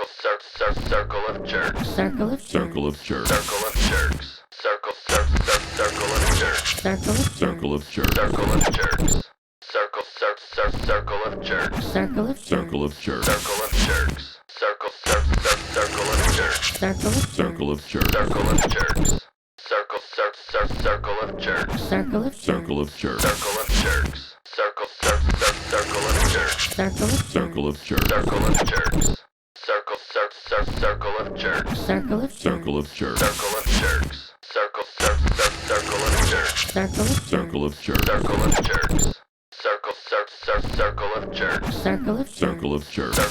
Circle of jerks. Circle of Circle of jerks. Circle of jerks. Circle of jerks. Circle of jerks. Circle of jerks. Circle of jerks. Circle of Circle of jerks. Circle of jerks. Circle of jerks. Circle of jerks. Circle of jerks. Circle of jerks. Circle of Circle of jerks. Circle of jerks. Circle of jerks. Circle of jerks. Circle of jerks. Circle of jerks. Circle of Circle of jerks. Circle of jerks. Circle of jerks. Circle of jerks. Circle of jerks. Circle of jerks. Circle of Circle of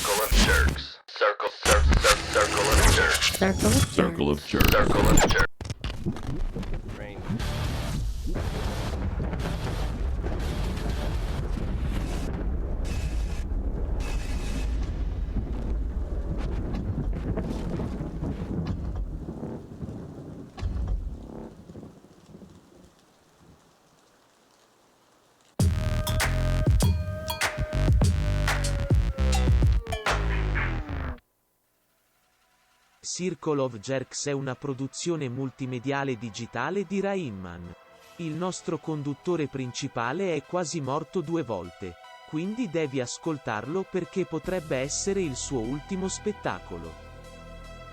jerks. Circle of jerks. Circle of jerks. Circle of Circle of jerks. Circle of jerks. Circle of Jerks è una produzione multimediale digitale di Rainman. Il nostro conduttore principale è quasi morto 2 volte, quindi devi ascoltarlo perché potrebbe essere il suo ultimo spettacolo.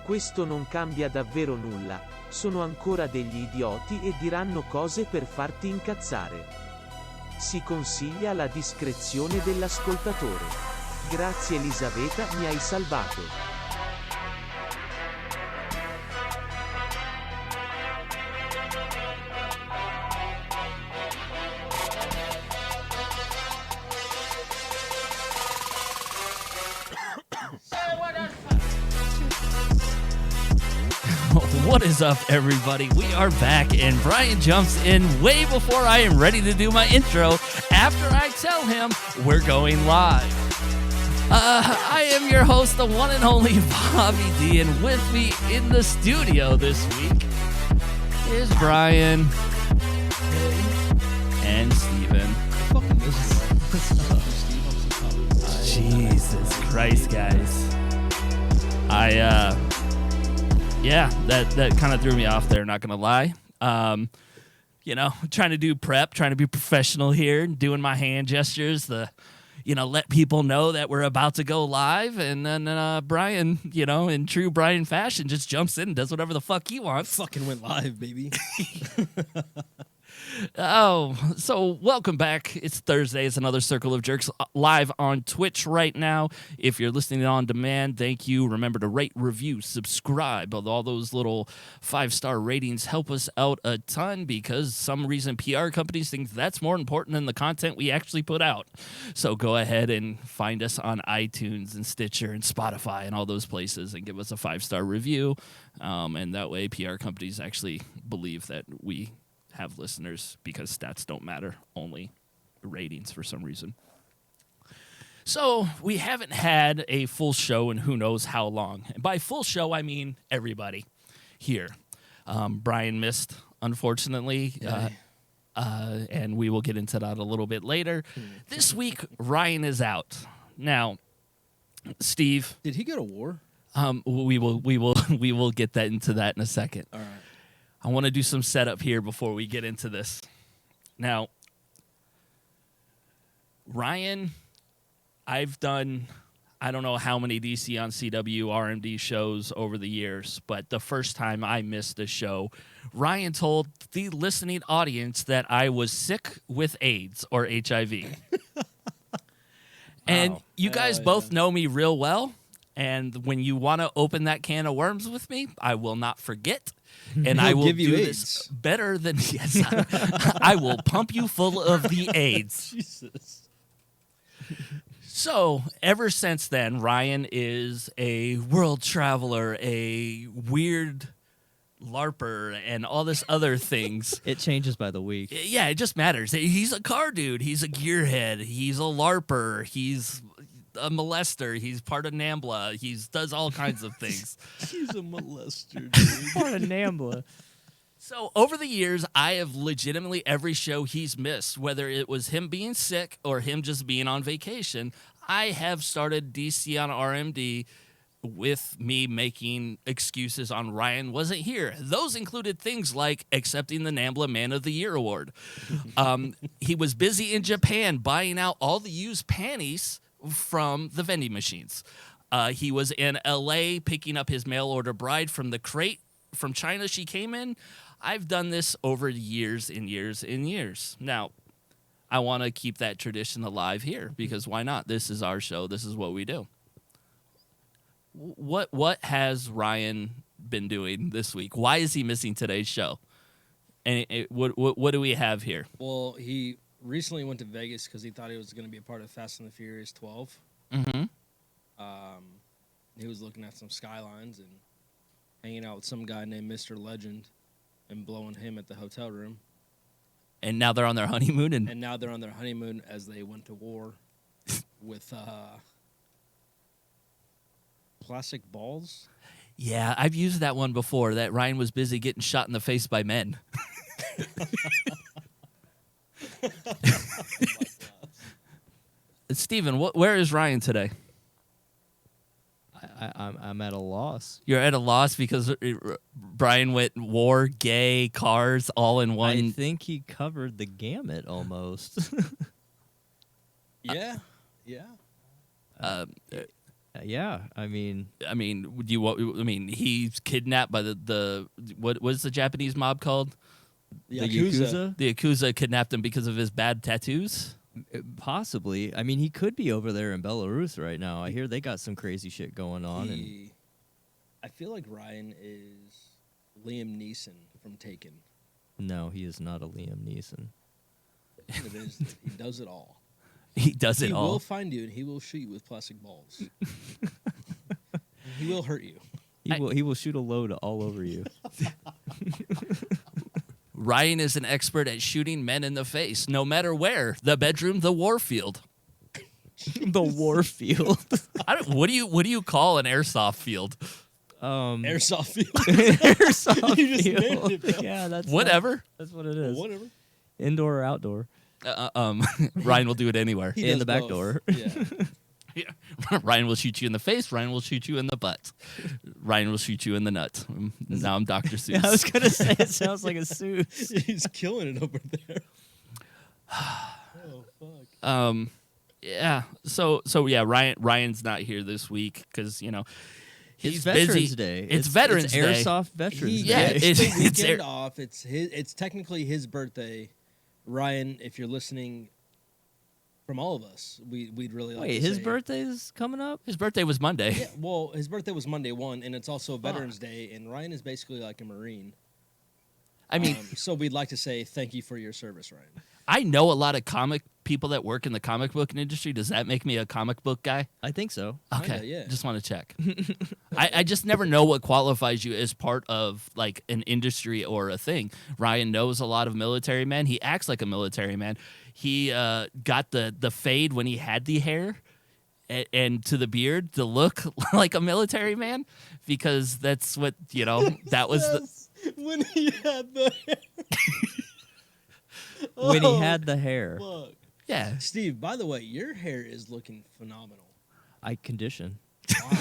Questo non cambia davvero nulla, sono ancora degli idioti e diranno cose per farti incazzare. Si consiglia la discrezione dell'ascoltatore. Grazie Elisabetta, mi hai salvato. What is up, everybody? We are back, and Brian jumps in way before I am ready to do my intro after I tell him we're going live. I am your host, the one and only Bobby D, and with me in the studio this week is Brian and Steven. Jesus Christ, guys. Yeah, that kind of threw me off there, not going to lie. Trying to do prep, trying to be professional here, doing my hand gestures, let people know that we're about to go live. And then Brian, in true Brian fashion, just jumps in and does whatever the fuck he wants. Fucking went live, baby. Oh, so welcome back. It's Thursday. It's another Circle of Jerks live on Twitch right now. If you're listening on demand, thank you. Remember to rate, review, subscribe. All those little 5-star ratings help us out a ton because some reason PR companies think that's more important than the content we actually put out. So go ahead and find us on iTunes and Stitcher and Spotify and all those places and give us a 5-star review. And that way PR companies actually believe that we have listeners because stats don't matter, only ratings for some reason. So we haven't had a full show in who knows how long. And by full show, I mean everybody here. Brian missed, unfortunately, and we will get into that a little bit later. This week, Ryan is out. Now, Steve, Did he go to war? we will get that into that in a second. All right. I want to do some setup here before we get into this. Now, Ryan, I've done, I don't know how many DC on CW RMD shows over the years, but the first time I missed a show, Ryan told the listening audience that I was sick with AIDS or HIV. And Wow. you guys both know me real well. And when you want to open that can of worms with me, I will not forget. And I will give you do AIDS. this better than, yes, I will pump you full of the AIDS. Jesus. So ever since then, Ryan is a world traveler, a weird LARPer, and all this other things. It changes by the week. Yeah, it just matters. He's a car dude. He's a gearhead. He's a LARPer. He's a molester. He's part of NAMBLA. He does all kinds of things. He's a molester, dude. Part of NAMBLA. So over the years, I have legitimately every show he's missed, whether it was him being sick or him just being on vacation, I have started DC on RMD with me making excuses on Ryan wasn't here. Those included things like accepting the NAMBLA Man of the Year award. He was busy in Japan buying out all the used panties from the vending machines. He was in LA picking up his mail order bride from the crate from China she came in. I've done this over years and years and years. Now, I want to keep that tradition alive here because why not? This is our show. This is what we do. What has Ryan been doing this week? Why is he missing today's show? And what do we have here? Well, he recently went to Vegas because he thought he was going to be a part of Fast and the Furious 12. Mm-hmm. He was looking at some skylines and hanging out with some guy named Mr. Legend and blowing him at the hotel room. And now they're on their honeymoon. And now they're on their honeymoon as they went to war with plastic balls. Yeah, I've used that one before, that Ryan was busy getting shot in the face by men. Steven, where is Ryan today? I'm at a loss. You're at a loss because Brian went war, gay, cars, all in one. I think he covered the gamut almost. Yeah. Yeah, I mean, he's kidnapped by the what is the Japanese mob called? The the Yakuza. Yakuza? The Yakuza kidnapped him because of his bad tattoos. Possibly. I mean, he could be over there in Belarus right now. I hear they got some crazy shit going on. And I feel like Ryan is Liam Neeson from Taken. no, he is not a Liam Neeson. It is, he does it all. He does it He all. will find you and he will shoot you with plastic balls. He will hurt you. He will shoot a load all over you. Ryan is an expert at shooting men in the face, no matter where. The bedroom, the war field. The war field. What do you call an airsoft field? Airsoft field. Airsoft You just field. named it, bro. Yeah, that's Whatever. That's what it is. Whatever. Indoor or outdoor. Ryan will do it anywhere. He In does the back both. door. Yeah. Ryan will shoot you in the face. Ryan will shoot you in the butt. Ryan will shoot you in the nut. Now I'm Dr. Seuss. Yeah, I was gonna say it sounds like a suit. He's killing it over there. Oh fuck. Yeah. So yeah. Ryan's not here this week because he's It's Veterans busy. Day. It's Veterans Day. Airsoft Veterans Day. Yeah, It's the it's weekend air- off. It's technically his birthday. Ryan, if you're listening, from all of us, we'd really like Wait, to his say, birthday is coming up? His birthday was Monday. Yeah, well, his birthday was Monday 1, and it's also Veterans Day, and Ryan is basically like a Marine. I mean, So we'd like to say thank you for your service, Ryan. I know a lot of comic people that work in the comic book industry. Does that make me a comic book guy? I think so. Okay, Kinda, yeah. just want to check. I just never know what qualifies you as part of like an industry or a thing. Ryan knows a lot of military men. He acts like a military man. He got the fade when he had the hair, and to the beard to look like a military man, because that's what that was. When he had the When he had the hair, Fuck. Yeah, Steve, by the way, your hair is looking phenomenal. I condition. Wow.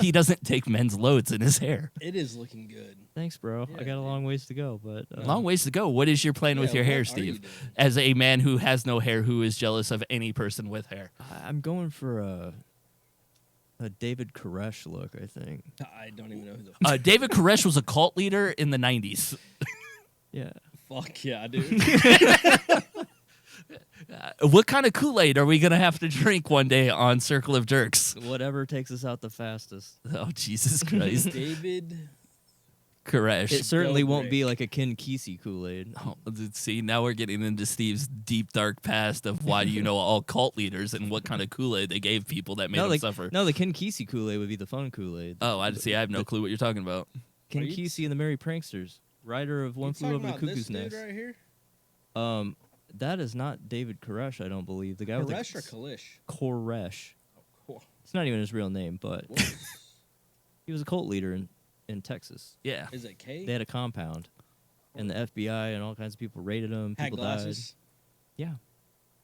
he doesn't take men's loads in his hair. It is looking good. Thanks, bro. Yeah, I got a long ways to go, but Long ways to go. What is your plan with Yeah, your hair, what are you Steve? doing? As a man who has no hair, who is jealous of any person with hair. I'm going for a David Koresh look, I think. I don't even know who the David Koresh was a cult leader in the 90s. Yeah. fuck yeah, dude. What kind of Kool-Aid are we going to have to drink one day on Circle of Jerks? Whatever takes us out the fastest. Oh, Jesus Christ. David. Koresh. It certainly Go won't be Rick. like a Ken Kesey Kool-Aid. Oh, see, now we're getting into Steve's deep, dark past of why do you know all cult leaders and what kind of Kool-Aid they gave people that made them suffer. No, the Ken Kesey Kool-Aid would be the fun Kool-Aid. Oh, I see. I have no clue what you're talking about. Ken Are you- Kesey and the Merry Pranksters, writer of One You Flew talking Over the about Cuckoo's this dude Nest. right here? That is not David Koresh, I don't believe. The guy with Koresh the or Kalish? Koresh. Cool. It's not even his real name, but he was a cult leader in Texas. Yeah. Is it K? They had a compound, and the FBI and all kinds of people raided him. Had People glasses. died. Yeah.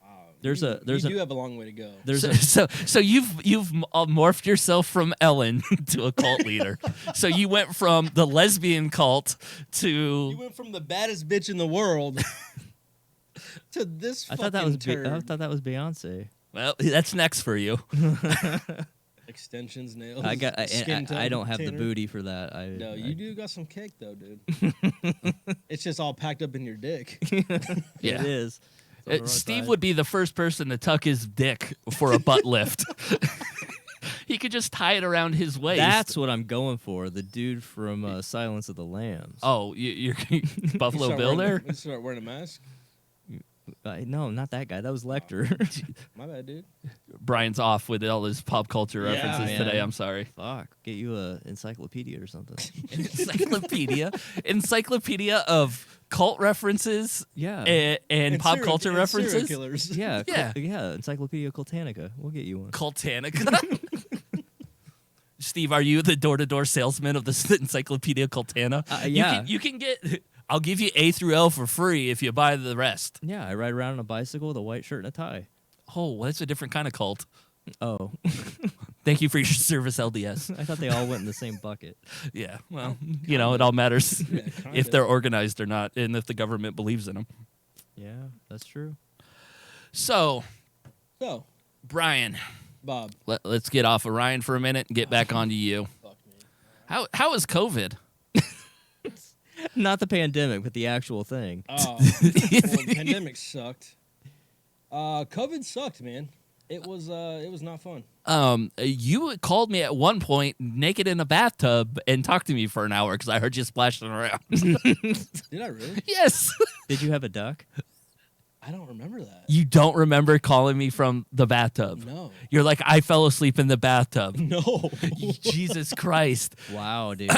Wow. There's you, a there's you a do have a long way to go. there's So, a so you've morphed yourself from Ellen to a cult leader. So you went from the lesbian cult You to went from the baddest bitch in the world to this. I thought that was turd. I thought that was Beyonce. well, that's next for you. Extensions, nails. I skin don't have the tanner. booty for that. No, you do got some cake though, dude. It's just all packed up in your dick. Yeah. It is. It's on the wrong Steve side. would be the first person to tuck his dick for a butt lift. He could just tie it around his waist. That's what I'm going for. The dude from Silence of the Lambs. Oh, you're Buffalo Start Bill wearing- there? you Start wearing a mask. No, not that guy. That was Lecter. My bad, dude. Brian's off with all his pop culture Yeah, references man. today. I'm sorry. Fuck. Get you a encyclopedia or something. Encyclopedia of cult references Yeah. and pop serial- culture and serial references. killers. Yeah. Yeah. Yeah. Encyclopedia Coltanica. We'll get you one. Cultanica. Steve, are you the door-to-door salesman of the Encyclopedia Cultana? Yeah. You can get. I'll give you A through L for free if you buy the rest. Yeah. I ride around on a bicycle with a white shirt and a tie. Oh, well, that's a different kind of cult. Oh. Thank you for your service, LDS. I thought they all went in the same bucket. Yeah, well, it all matters Yeah, if kinda. they're organized or not, and if the government believes in them. Yeah, that's true. So, So, Brian, Bob, let's get off of Ryan for a minute and get back onto you. fuck me. How is COVID? Not the pandemic, but the actual thing. Oh, well, the pandemic sucked. COVID sucked, man. It was not fun. You called me at one point naked in a bathtub and talked to me for an hour because I heard you splashing around. Did I really? Yes. Did you have a duck? I don't remember that. You don't remember calling me from the bathtub. No. You're like, I fell asleep in the bathtub. No. Jesus Christ. Wow, dude.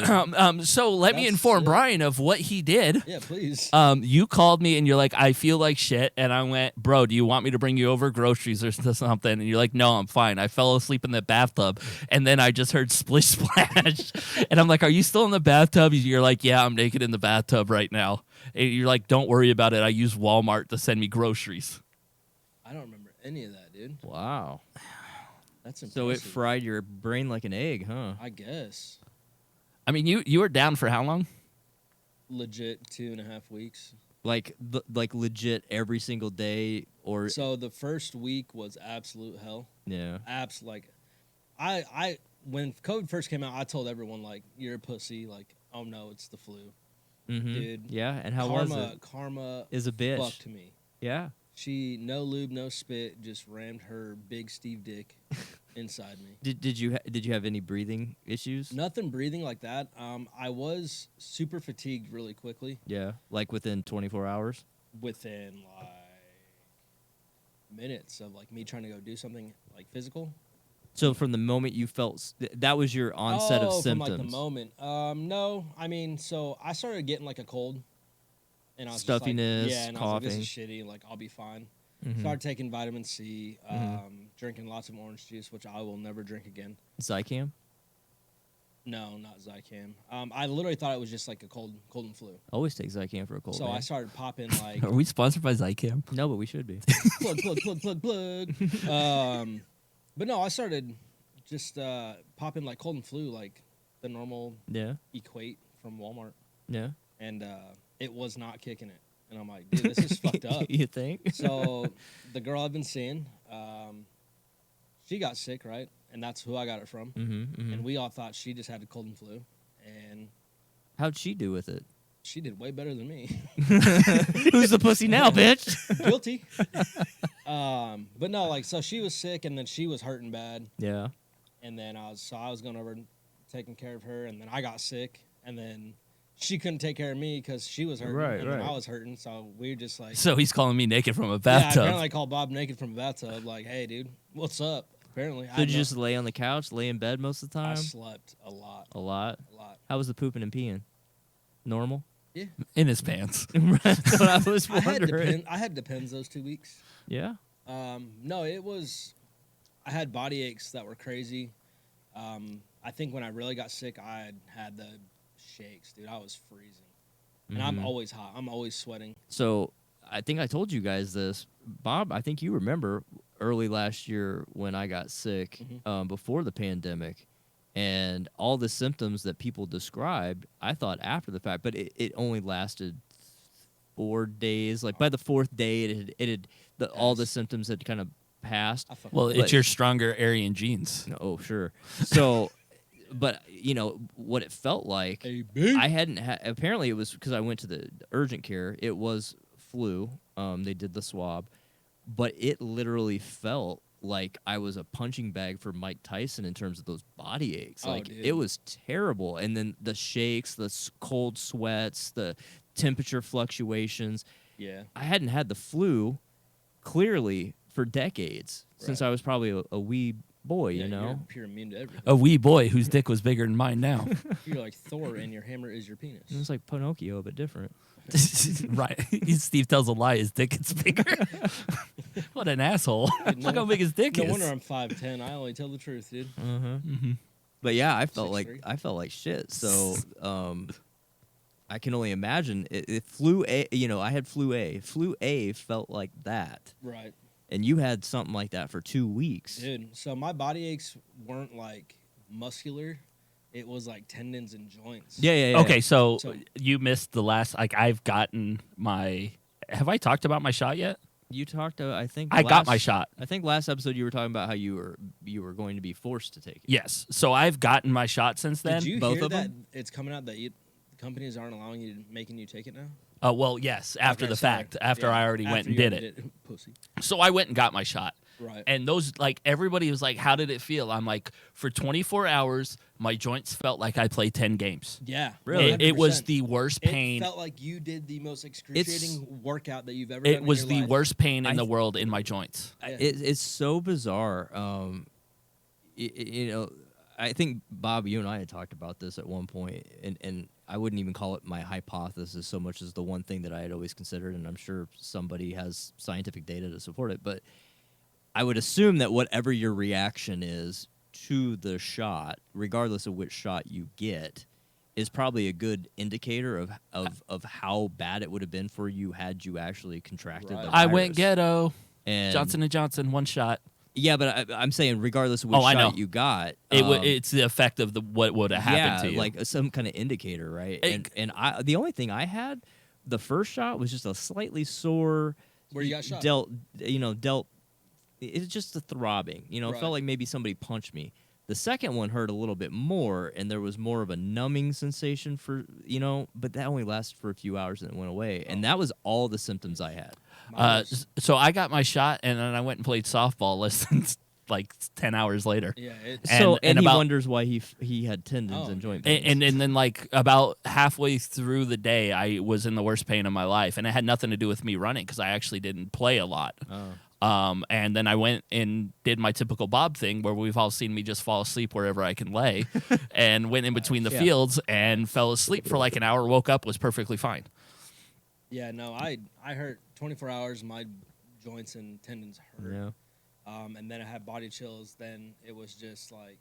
So let me That's inform sick. Brian of what he did. Yeah, please. You called me and you're like, I feel like shit. And I went, bro, do you want me to bring you over groceries or something? And you're like, no, I'm fine. I fell asleep in the bathtub. And then I just heard splish splash. And I'm like, are you still in the bathtub? You're like, yeah, I'm naked in the bathtub right now. And you're like, don't worry about it. I use Walmart to send me groceries. I don't remember any of that, dude. Wow. That's impressive. So it fried your brain like an egg, huh? I guess. I mean, you were down for how long? Legit 2.5 weeks. Like legit every single day, or So the first week was absolute hell. yeah. I when COVID first came out, I told everyone like, you're a pussy. Like, oh no, it's the flu. Mm-hmm. Dude. Yeah, and how was it? Karma Is a bitch. fucked me. Yeah. She no lube, no spit, just rammed her big Steve dick inside me. Did you have any breathing issues? Nothing breathing like that. I was super fatigued really quickly Yeah, like within 24 hours. within like minutes of like me trying to go do something like physical. So from the moment you felt that was your onset of symptoms. From like the moment. No, I mean, so I started getting like a cold, and I was Stuffiness, just like, yeah, and I was like, this is coughing. shitty. Like, I'll be fine. Mhm. Started taking vitamin C, Mhm. drinking lots of orange juice, which I will never drink again. Zicam? No, not Zicam. I literally thought it was just like a cold and flu. Always take Zicam for a cold. So I man. started popping like Are we sponsored by Zicam? No, but we should be. plug. But no, I started just popping like cold and flu, like the normal Yeah. equate from Walmart, Yeah. and it was not kicking it. And I'm like, dude, this is fucked up. You think? So the girl I've been seeing, she got sick, right? And that's who I got it from. Mm-hmm, And we all thought she just had a cold and flu, and How'd she do with it? she did way better than me. Who's the pussy now, bitch? Guilty. But no, like, so she was sick, and then she was hurting bad, Yeah. and then I was going over and taking care of her, and then I got sick, and then she couldn't take care of me because she was hurting, Right, and then right. I was hurting, so we were just like, So he's calling me naked from a yeah, bathtub. apparently I called Bob naked from a bathtub, like, hey, dude, what's up? Apparently, Did you just lay on the couch, lay in bed most of the I time? slept a lot, A lot. a lot. How was the pooping and peeing? Normal. in his pants. That's what I was I wondering. had Depends those 2 weeks. Yeah. No, it was. I had body aches that were crazy. I think when I really got sick, I had the shakes, dude. I was freezing, and I'm Mhm. always hot. I'm always sweating. So I think I told you guys this, Bob. I think you remember early last year when I got sick before the pandemic, and all the symptoms that people described. I thought after the fact, but it only lasted 4 days. Like by the fourth day, all the symptoms had kind of passed. Well, it's your stronger Aryan genes. Oh, sure. So, but what it felt like. I hadn't had. Apparently, it was because I went to the urgent care. It was flu. They did the swab, but it literally felt like I was a punching bag for Mike Tyson in terms of those body aches. Like it was terrible. And then the shakes, the cold sweats, the temperature fluctuations. Yeah. I hadn't had the flu clearly for decades since I was probably a wee boy, You're pure immune to everything. A wee boy whose dick was bigger than mine now. You're like Thor, and your hammer is your penis. It was like Pinocchio, but different. Right. Steve tells a lie. His dick gets bigger. What an asshole. Look how big his dick No is. wonder I'm 5'10". I only tell the truth, dude. But yeah, I felt 6'3". like shit. So I can only imagine it flu A. I had flu A. Flu A felt like that. Right. And you had something like that for 2 weeks. Dude, so my body aches weren't like muscular. It was like tendons and joints. Yeah. Okay, so you missed the last. Like, I've gotten my. Have I talked about my shot yet? You talked. I think I got my shot. I think last episode you were talking about how you were going to be forced to take it. Yes. So I've gotten my shot since then. Did you Both hear of that them? it's coming out that companies aren't allowing you, making you take it now? Well, yes. After Okay, the sorry. fact, after Yeah, I already went after and you did already it. Pussy. So I went and got my shot. Right. And those, like, everybody was like, how did it feel? I'm like, for 24 hours, my joints felt like I played 10 games. Yeah. Really? It was 100%. the worst pain. It felt like you did the most excruciating workout that you've ever done It was in the your life. worst pain in the world in my joints. It's so bizarre. I think Bob, you and I had talked about this at one point, and I wouldn't even call it my hypothesis so much as the one thing that I had always considered, and I'm sure somebody has scientific data to support it, but I would assume that whatever your reaction is to the shot, regardless of which shot you get, is probably a good indicator of how bad it would have been for you had you actually contracted the virus. I went ghetto. And Johnson & Johnson, one shot. Yeah, but I'm saying regardless of which I know. shot you got, It's the effect of what would have happened to you. like some kind of indicator, right? And the only thing I had, the first shot was just a slightly sore. Where you got shot? Dealt. It's just a throbbing. It Right. felt like maybe somebody punched me. The second one hurt a little bit more, and there was more of a numbing sensation but that only lasted for a few hours and it went away. And that was all the symptoms I had. So I got my shot, and then I went and played softball less than like 10 hours later. Yeah. And he about- wonders why he had tendons and joint pains. And then, like, about halfway through the day, I was in the worst pain of my life. And it had nothing to do with me running because I actually didn't play a lot. And then I went and did my typical Bob thing where we've all seen me just fall asleep wherever I can lay and went in between the fields and fell asleep for like an hour, woke up, was perfectly fine. Yeah, no, I hurt 24 hours. My joints and tendons hurt. Yeah. And then I had body chills. Then it was just like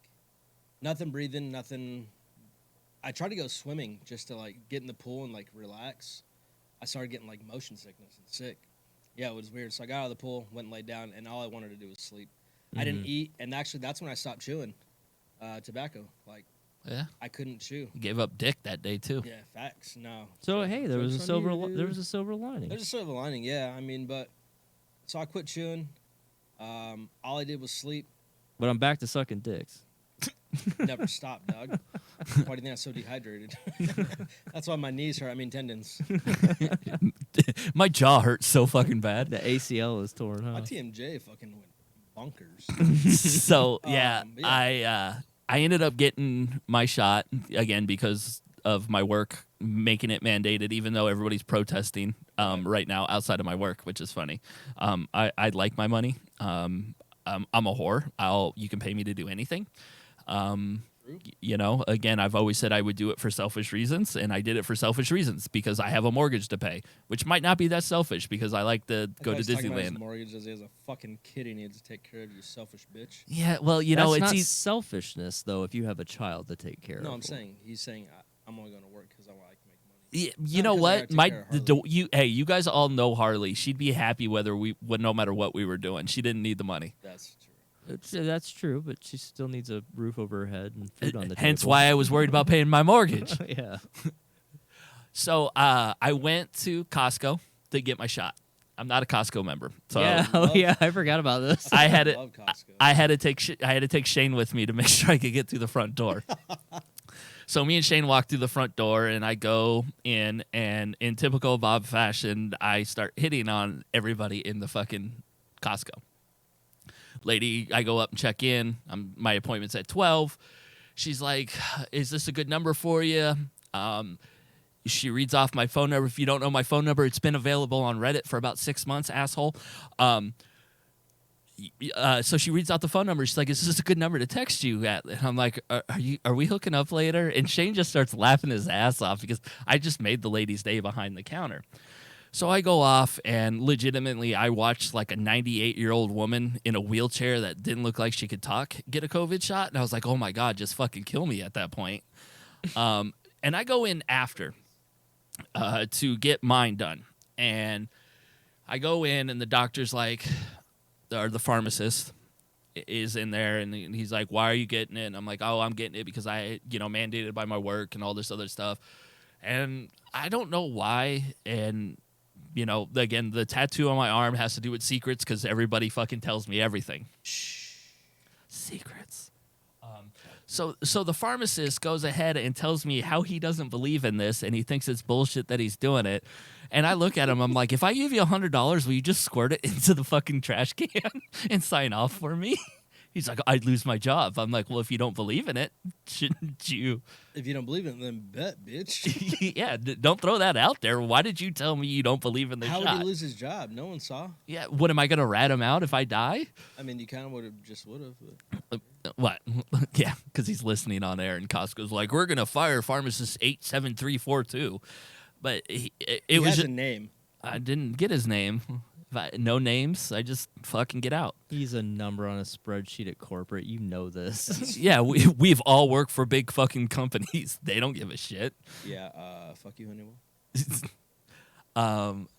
nothing breathing, nothing. I tried to go swimming just to like get in the pool and like relax. I started getting like motion sickness and sick. Yeah, it was weird. So I got out of the pool, went and laid down, and all I wanted to do was sleep. I didn't eat, and actually that's when I stopped chewing tobacco. Like, Yeah. I couldn't chew. You gave up dick that day, too. Yeah, facts. No. So hey, there was a Joke's on silver. you, dude. There was a silver lining. There's a silver lining, yeah. I mean, but so I quit chewing. All I did was sleep. But I'm back to sucking dicks. Never stopped, dog. Why do you think I'm so dehydrated? That's why my knees hurt. I mean, tendons. My jaw hurts so fucking bad. The ACL is torn, My huh? TMJ fucking went bonkers. So, yeah, yeah. I ended up getting my shot, again, because of my work making it mandated, even though everybody's protesting right now outside of my work, which is funny. I'd like my money. I'm a whore. You can pay me to do anything. Again, I've always said I would do it for selfish reasons, and I did it for selfish reasons because I have a mortgage to pay, which might not be that selfish because I like to go to He's talking about his Disneyland. mortgage as he has a fucking kid he needs to take care of, you selfish bitch. Yeah, well, That's it's not easy. selfishness though. If you have a child to take care of. No, I'm saying, he's saying, I'm only going to work because I want to make money. You know because I what? gotta take care of Harley. You guys all know Harley. She'd be happy no matter what we were doing. She didn't need the money. That's true. That's true, but she still needs a roof over her head and food on the Hence table. why I was worried about paying my mortgage. Yeah. So I went to Costco to get my shot. I'm not a Costco member, so Yeah. Oh yeah, I forgot about this. I had it. Love Costco. I had to take Shane with me to make sure I could get through the front door. So me and Shane walk through the front door, and I go in, and in typical Bob fashion, I start hitting on everybody in the fucking Costco. Lady, I go up and check in. My appointment's at 12. She's like, "Is this a good number for you?" She reads off my phone number. If you don't know my phone number, it's been available on Reddit for about 6 months, asshole. So she reads out the phone number. She's like, "Is this a good number to text you at?" And I'm like, "Are we hooking up later?" And Shane just starts laughing his ass off because I just made the lady's day behind the counter. So I go off, and legitimately, I watched like a 98-year-old woman in a wheelchair that didn't look like she could talk get a COVID shot, and I was like, "Oh my god, just fucking kill me!" At that point, and I go in after to get mine done, and I go in, and the doctor's like, or the pharmacist is in there, and he's like, "Why are you getting it?" And I'm like, "Oh, I'm getting it because I, mandated by my work and all this other stuff." And I don't know why. And, again, the tattoo on my arm has to do with secrets because everybody fucking tells me everything. Shh. Secrets. So the pharmacist goes ahead and tells me how he doesn't believe in this and he thinks it's bullshit that he's doing it. And I look at him, I'm like, if I give you $100, will you just squirt it into the fucking trash can and sign off for me? He's like, I'd lose my job. I'm like, well, if you don't believe in it, shouldn't you? If you don't believe it, then bet, bitch. Yeah, don't throw that out there. Why did you tell me you don't believe in the How shot? would he lose his job? No one saw. Yeah, what, am I going to rat him out if I die? I mean, you kind of would have. What? Yeah, because he's listening on air, and Costco's like, we're going to fire pharmacist 87342. But it He was has just, a name. I didn't get his name. No names. I just fucking get out. He's a number on a spreadsheet at corporate. You know this. Yeah, we've all worked for big fucking companies. They don't give a shit. Yeah, fuck you, Honeywell.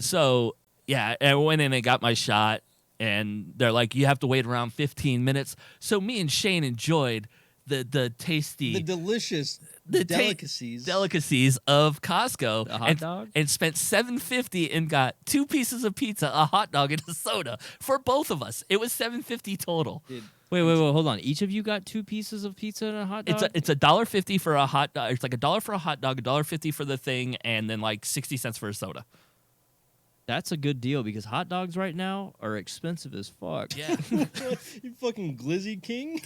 So yeah, I went in and got my shot, and they're like, you have to wait around 15 minutes. So me and Shane enjoyed the tasty, The delicious the delicacies of Costco, A hot dog? and spent $7.50 and got 2 pieces of pizza, a hot dog, and a soda for both of us. It was $7.50 total. Dude, Wait, hold on. Each of you got 2 pieces of pizza and a hot dog? It's $1.50 for a hot dog. It's like $1 for a hot dog, $1.50 for the thing, and then like 60 cents for a soda. That's a good deal because hot dogs right now are expensive as fuck. Yeah. you fucking glizzy king.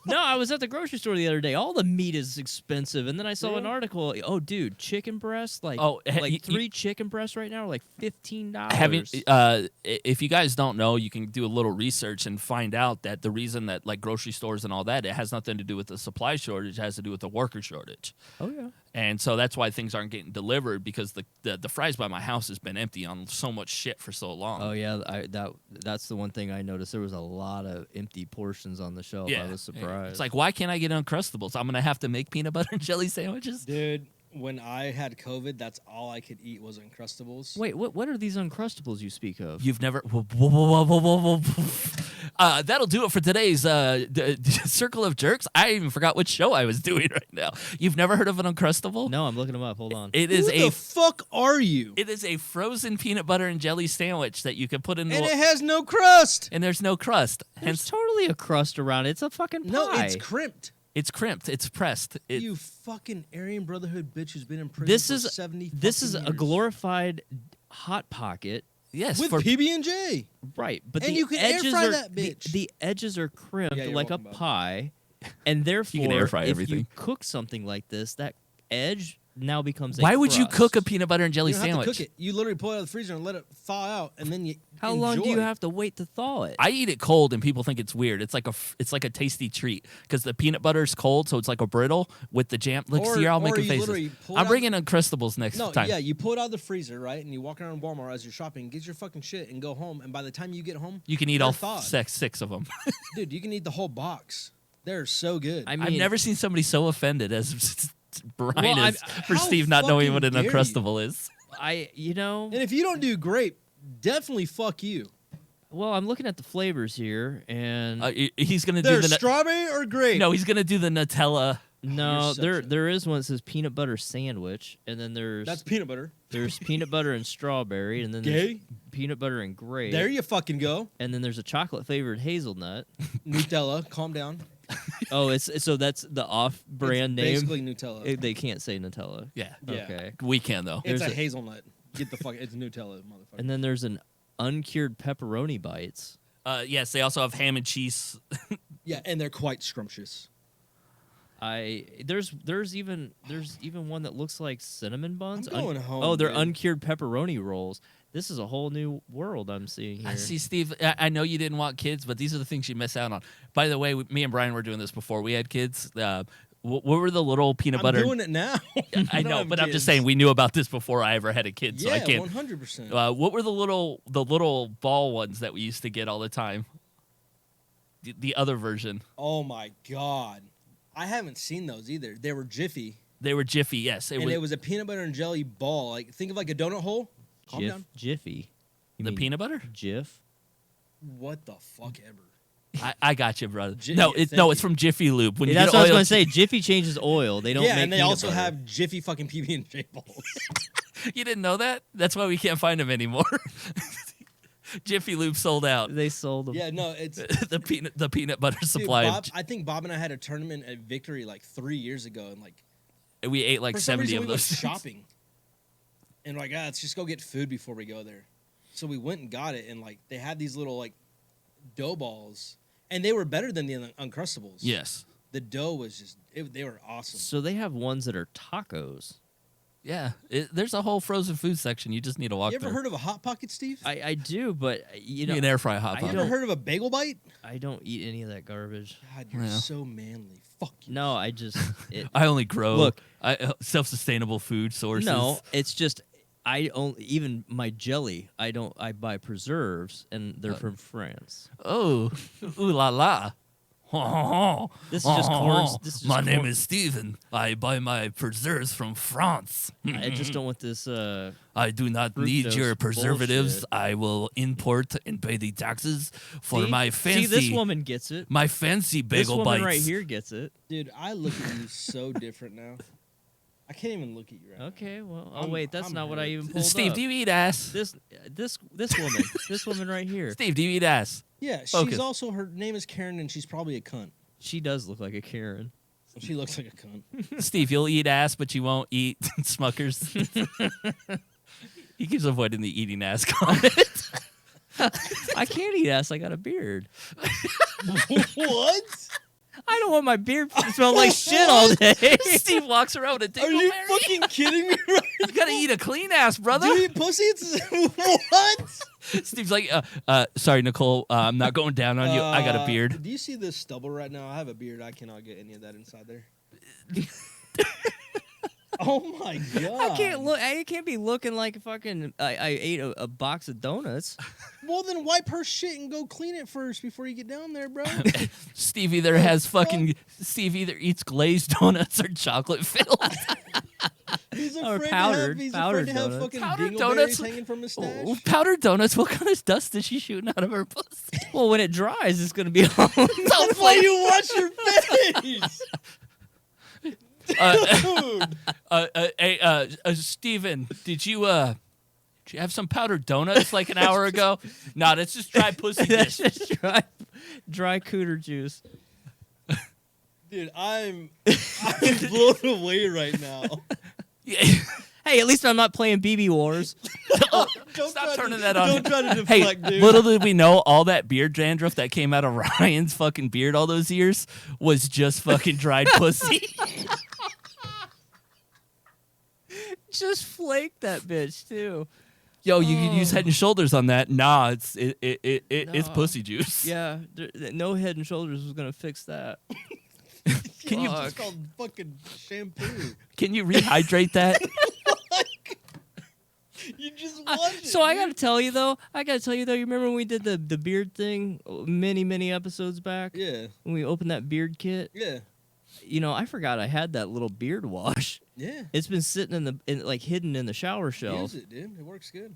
No, I was at the grocery store the other day. All the meat is expensive, and then I saw an article. Oh, dude, chicken breasts, like 3 chicken breasts right now are like $15. If you guys don't know, you can do a little research and find out that the reason that like grocery stores and all that, it has nothing to do with the supply shortage, it has to do with the worker shortage. Oh yeah. And so that's why things aren't getting delivered because the fries by my house has been empty on so much shit for so long. Oh yeah, that's the one thing I noticed. There was a lot of empty portions on the shelf. Yeah. I was surprised. It's like, why can't I get Uncrustables? I'm gonna have to make peanut butter and jelly sandwiches. Dude, when I had COVID, that's all I could eat was Uncrustables. Wait, what are these Uncrustables you speak of? You've never. Whoa. That'll do it for today's Circle of Jerks. I even forgot what show I was doing right now. You've never heard of an Uncrustable? No, I'm looking them up. Hold on. It is Who the fuck are you? It is a frozen peanut butter and jelly sandwich that you can put in. And it has no crust. And there's no crust. There's totally a crust around it. It's a fucking pie. No, it's crimped. It's crimped. It's pressed. You fucking Aryan Brotherhood bitch who's been in prison This for is 70 this is fucking a years. glorified hot pocket. Yes, With for PB&J. Right, but And the you can air edges fry are that bitch. The edges are crimped Yeah, you're like a welcome, bud. pie, and therefore, air fry if everything. you cook something like this, that edge now becomes a why would you crust. cook a peanut butter and jelly You don't sandwich? have to cook it. You literally pull it out of the freezer and let it thaw out, and then you How long do you enjoy. have to wait to thaw it? I eat it cold, and people think it's weird. It's like a tasty treat because the peanut butter's cold, so it's like a brittle with the jam. Look, Or- see, you're all or making you faces. literally pull I'm out- bringing Uncrustables next No, time. yeah, you pull it out of the freezer, right? And you walk around Walmart as you're shopping, get your fucking shit, and go home. And by the time you get home, You can eat they're all thawed. six of them. Dude, you can eat the whole box. They're so good. I mean, I've never seen somebody so offended as Brian Well, is for how Steve not knowing fucking what an dare you? Uncrustable is. And if you don't do grape, definitely fuck you. Well, I'm looking at the flavors here, and He's gonna do There's the strawberry or grape? no. He's gonna do the Nutella. no, You're such there is one that says peanut butter sandwich, and then That's peanut butter. there's peanut butter and strawberry, and then there's Gay? peanut butter and grape. There you fucking go. And then there's a chocolate flavored hazelnut. Nutella. Calm down. Oh, it's so that's the off-brand It's name. basically Nutella. They can't say Nutella. Yeah, Yeah. Okay. we can though. It's there's a a- hazelnut. Get the fuck. It's Nutella, motherfucker. And then there's an uncured pepperoni bites. Yes, they also have ham and cheese. Yeah, and they're quite scrumptious. There's even one that looks like cinnamon buns. I'm going home, Oh, they're dude. uncured pepperoni rolls. This is a whole new world I'm seeing here. I see, Steve. I know you didn't want kids, but these are the things you miss out on. By the way, me and Brian were doing this before we had kids. What were the little peanut I'm butter? doing it now. I know, but I'm just saying we knew about this before I ever had a kid, so I Yeah, can't. 100%. What were the little ball ones that we used to get all the time? The other version. Oh my god, I haven't seen those either. They were Jiffy, They were Jiffy, yes. and it was a peanut butter and jelly ball. Like think of like a donut hole. Calm down. Jiffy. You the mean peanut butter. Jif. What the fuck ever? I got you, brother. Ji- no, yeah, it's thank it's you. from Jiffy Lube. When you That's get what I was oil, gonna say. Jiffy changes oil. They don't. Yeah, make and they peanut also butter. have Jiffy fucking PB and J balls. You didn't know that? That's why we can't find them anymore. Jiffy Lube sold out. They sold them. Yeah, no, it's the peanut butter dude, supply. Bob, I think Bob and I had a tournament at Victory like 3 years ago, and like We ate like for some 70 reason of we went those. shopping, and like let's just go get food before we go there. So we went and got it, and like they had these little like dough balls, and they were better than the Uncrustables. Yes. The dough was just they were awesome. So they have ones that are tacos. Yeah. There's a whole frozen food section. You just need to walk You ever through. heard of a Hot Pocket, Steve? I do, but you know, an air fry hot I You pot. ever heard of a bagel bite? I don't eat any of that garbage. God, you're Yeah. so manly. Fuck you. No, I just I only grow Look. self-sustainable food sources. no. It's just I only even my jelly. I buy preserves, and they're from France. Oh, ooh la la. This is just corn. This is just My name corn- is Steven. I buy my preserves from France. I just don't want this. I do not need your Fructose preservatives. bullshit. I will import and pay the taxes for see? my fancy. See, this woman gets it. my fancy This bagel woman bites. right here gets it. Dude, I look at you so different now. I can't even look at you right now. Okay, well, oh I'm- wait, that's I'm not what I hurt. even pulled Steve, up. do you eat ass? This woman, this woman right here. Steve, do you eat ass? Yeah, Focus. she's also, her name is Karen, and she's probably a cunt. She does look like a Karen. She looks like a cunt. Steve, you'll eat ass, but you won't eat Smuckers. He keeps avoiding the eating ass comment. I can't eat ass. I got a beard. What? I don't want my beard to smell like shit all day. Steve walks around with a Are you dingleberry. fucking kidding me right You gotta eat a clean ass, brother. Do you eat pussy? It's what? Steve's like, sorry, Nicole, I'm not going down on you. I got a beard. Do you see this stubble right now? I have a beard. I cannot get any of that inside there. Oh my god! I can't look. I can't be looking like fucking. I ate a box of donuts. Well, then wipe her shit and go clean it first before you get down there, bro. Steve either has fucking. Steve either eats glazed donuts or chocolate filled. He's Or afraid powdered- to have, powdered he's afraid to have donuts. fucking Powdered dingleberries donuts? hanging from his stash. Oh, powdered donuts. What kind of dust is she shooting out of her pussy? Well, when it dries, it's gonna be all. That's why you wash your face, dude. Steven, did you have some powdered donuts like an hour ago? Nah, that's just dry pussy That's dish. just dry cooter juice. Dude, I'm blown away right now. Yeah. Hey, at least I'm not playing BB Wars. Don't Stop try turning to, that on. Don't try to Hey, deflect, dude. little did we know, all that beard dandruff that came out of Ryan's fucking beard all those years was just fucking dried pussy. Just flake that bitch too. Yo, you could use Head and Shoulders on that. Nah, it's it's Nah. pussy juice. Yeah, no Head and Shoulders was gonna fix that. Can you It's called fucking shampoo. can you rehydrate that? You just wash it. So I gotta tell you though. You remember when we did the beard thing many episodes back? Yeah, When we opened that beard kit, yeah. I forgot I had that little beard wash. Yeah. It's been sitting like hidden in the shower shelf. Use it, dude. It works good.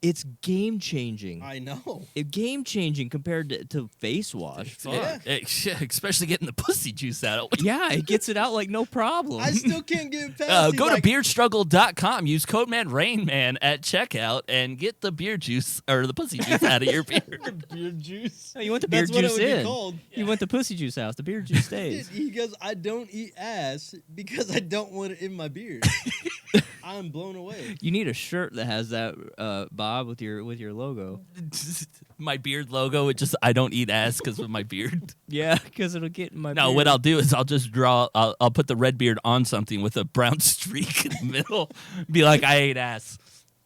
It's game changing. I know. Game changing compared to face wash. Yeah. Especially getting the pussy juice out. Yeah, it gets it out like no problem. I still can't get past Go to beardstruggle.com. Use code man Rainman at checkout and get the beard juice or the pussy juice out of your beard. beard juice. No, you want the beard That's what it juice would be in. called. You want the pussy juice out. The beard juice stays. He goes, I don't eat ass because I don't want it in my beard. I'm blown away. You need a shirt that has that, Bob, with your logo. My beard logo. It just I don't eat ass because of my beard. Yeah, because it'll get in my No, beard. what I'll do is I'll just draw. I'll put the red beard on something with a brown streak in the middle. Be like, I ate ass.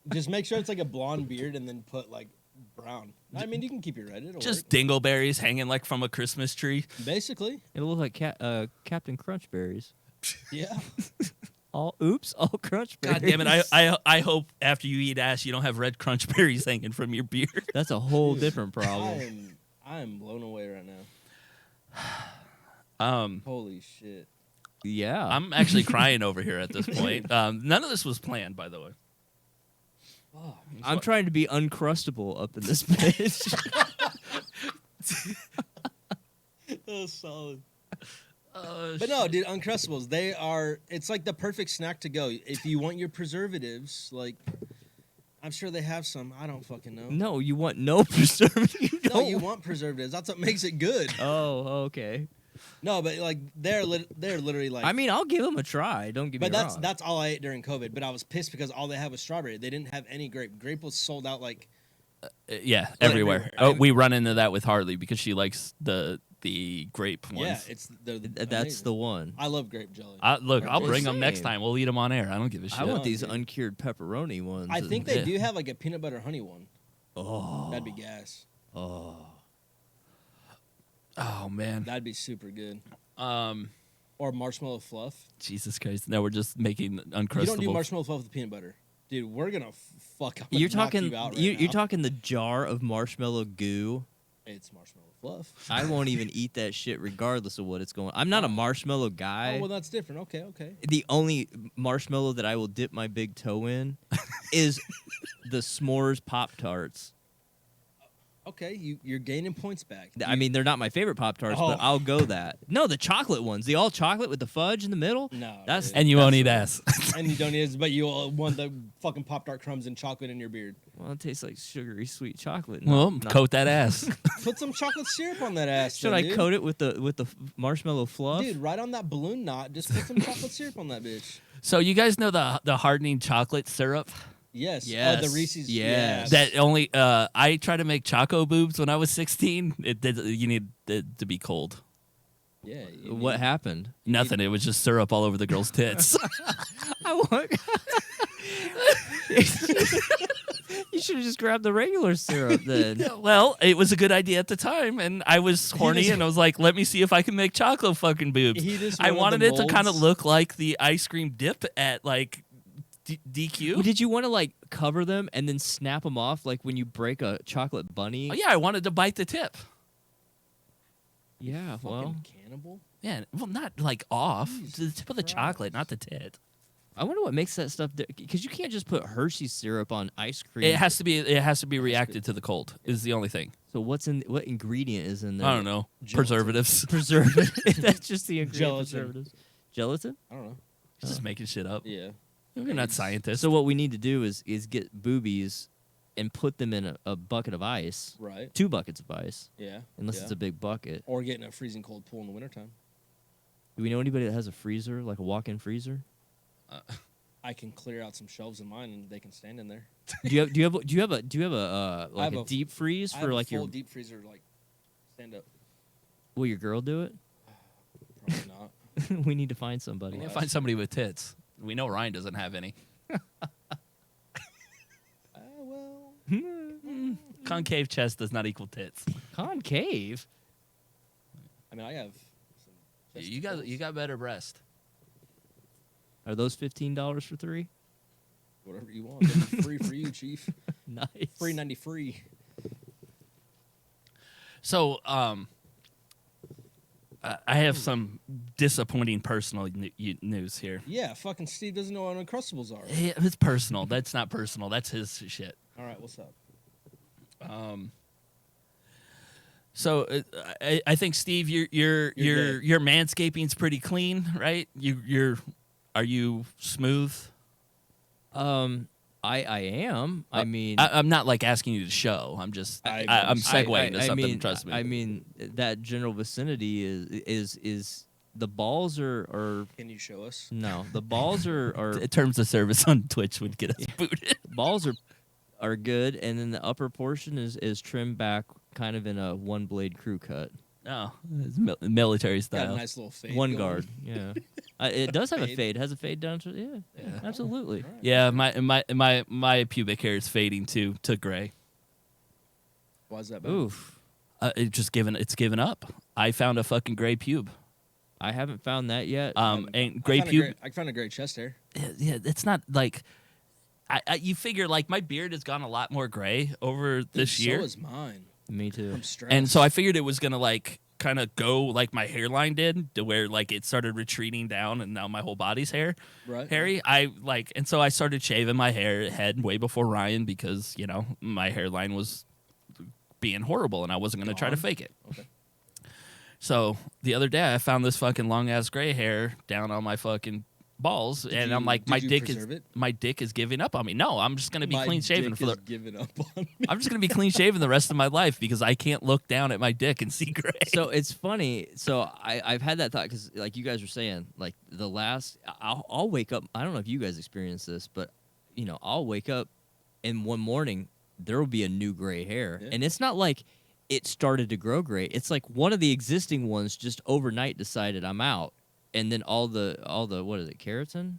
Just make sure it's like a blonde beard and then put like brown. I mean, you can keep it red. It'll Just work. dingleberries hanging like from a Christmas tree. Basically. It'll look like Captain Crunch berries. Yeah. All crunch berries. God damn it! I hope after you eat ass you don't have red crunch berries hanging from your beard. That's a whole different problem. I am blown away right now. Holy shit. Yeah. I'm actually crying over here at this point. None of this was planned, by the way. I'm trying to be uncrustable up in this bitch. That was solid. But no, dude, Uncrustables, it's like the perfect snack to go. If you want your preservatives, like, I'm sure they have some. I don't fucking know. No, you want no preservative. No, you want preservatives. That's what makes it good. Oh, okay. No, but like, they're literally like. I mean, I'll give them a try. Don't get me but wrong. that's all I ate during COVID. But I was pissed because all they had was strawberry. They didn't have any grape. Grape was sold out like. Yeah, everywhere. We run into that with Harley because she likes the grape ones. Yeah, it's That's amazing. the one. I love grape jelly. Look, I'll bring them next Same. time. We'll eat them on air. I don't give a shit. I want Yeah, these dude. uncured pepperoni ones. I think they Yeah. do have like a peanut butter honey one. Oh. That'd be gas. Oh. Oh man. That'd be super good. Or marshmallow fluff. Jesus Christ. Now we're just making Uncrustable. You don't do marshmallow fluff with peanut butter, dude. We're gonna fuck. I'm gonna You're knock talking. You out right You're now. talking the jar of marshmallow goo. It's marshmallow fluff. I won't even eat that shit regardless of what it's going. I'm not a marshmallow guy. Oh well, that's different. Okay. The only marshmallow that I will dip my big toe in is the s'mores Pop Tarts. Okay, you're gaining points back. I mean, they're not my favorite Pop Tarts, but Oh. I'll go that. No, the chocolate ones, the all chocolate with the fudge in the middle. No, that's dude. And you won't eat ass. And you don't eat, but you want the fucking Pop-Tart crumbs and chocolate in your beard. Well, it tastes like sugary sweet chocolate. Well, not- coat that ass. Put some chocolate syrup on that ass. Should then, I dude. coat it with the marshmallow fluff? Dude, right on that balloon knot, just put some chocolate syrup on that bitch. So you guys know the hardening chocolate syrup? Yes. Yes. Oh, the Reese's. Yes. That only I tried to make choco boobs when I was 16. You need it to be cold. Yeah. What happened? Nothing. It was just syrup all over the girl's tits. I want. You should have just grabbed the regular syrup then. Well, it was a good idea at the time, and I was horny, just- and I was like, "Let me see if I can make chocolate fucking boobs." He just I wanted wanted the it to kind of molds. look like the ice cream dip at like DQ. Well, did you want to like cover them and then snap them off like when you break a chocolate bunny? Oh, yeah, I wanted to bite the tip. Yeah, Fucking well, cannibal. Yeah, well, not like off Jesus the tip of the Christ. chocolate, not the tit. I wonder what makes that stuff because you can't just put Hershey syrup on ice cream. It has to be reacted to the cold. Is the only thing. So what ingredient is in there? I don't know. Gelatin. Preservatives. Preservative. That's just the ingredient. Gelatin. Preservatives. Gelatin. I don't know. Just making shit up. Yeah. We're not scientists. So what we need to do is get boobies and put them in a bucket of ice, Right. 2 buckets of ice, Yeah. unless yeah. it's a big bucket. Or get in a freezing cold pool in the wintertime. Do we know anybody that has a freezer, like a walk-in freezer? I can clear out some shelves in mine and they can stand in there. Do you have a like have a a- deep freeze I for have like a full your deep freezer, like stand up. will your girl do it? Probably not. We need to find somebody. We need to find somebody with tits. We know Ryan doesn't have any. Well. Concave chest does not equal tits. Concave. I mean, I have. Some You got better breast. Are those $15 for 3? whatever you want. It'll be free for you, Chief. Nice. Free 90 free. So, I have some disappointing personal news here. Yeah, fucking Steve doesn't know what Uncrustables are. It's personal. That's not personal. That's his shit. All right, what's up? So I think Steve, your manscaping's pretty clean, right? Are you smooth? I am. I mean, I'm not like asking you to show. I'm just I'm segueing to something. mean, trust me. I mean, that general vicinity is the balls are. Can you show us? No, the balls are terms of service on Twitch would get us booted. balls are good, and then the upper portion is trimmed back, kind of in a one blade crew cut. Oh, it's military Got a style. nice little fade. One going. guard, yeah. It does have a Fade. fade. Has a fade down to yeah. Absolutely. All right. Yeah, my pubic hair is fading to gray. Why is that bad? Oof. It's given up. I found a fucking gray pube. I haven't found that yet. And gray pube. I found a great chest hair. Yeah, it's not like. You figure like my beard has gone a lot more gray over this Dude, year. So is mine. Me too. I'm stressed. And so I figured it was gonna like kind of go like my hairline did, to where like it started retreating down, and now my whole body's right. hairy. And so I started shaving my head way before Ryan, because my hairline was being horrible, and I wasn't gonna try to Gone? fake it. Okay. So the other day I found this fucking long ass gray hair down on my fucking balls, and I'm like, my dick is giving up on me. No, I'm just gonna be clean shaven for the. Giving up on me. I'm just gonna be clean shaven the rest of my life, because I can't look down at my dick and see gray. So it's funny. So I've had that thought, because like you guys were saying, like I'll wake up. I don't know if you guys experience this, but I'll wake up, and one morning there will be a new gray hair, and it's not like it started to grow gray. It's like one of the existing ones just overnight decided I'm out. And then all the what is it, keratin?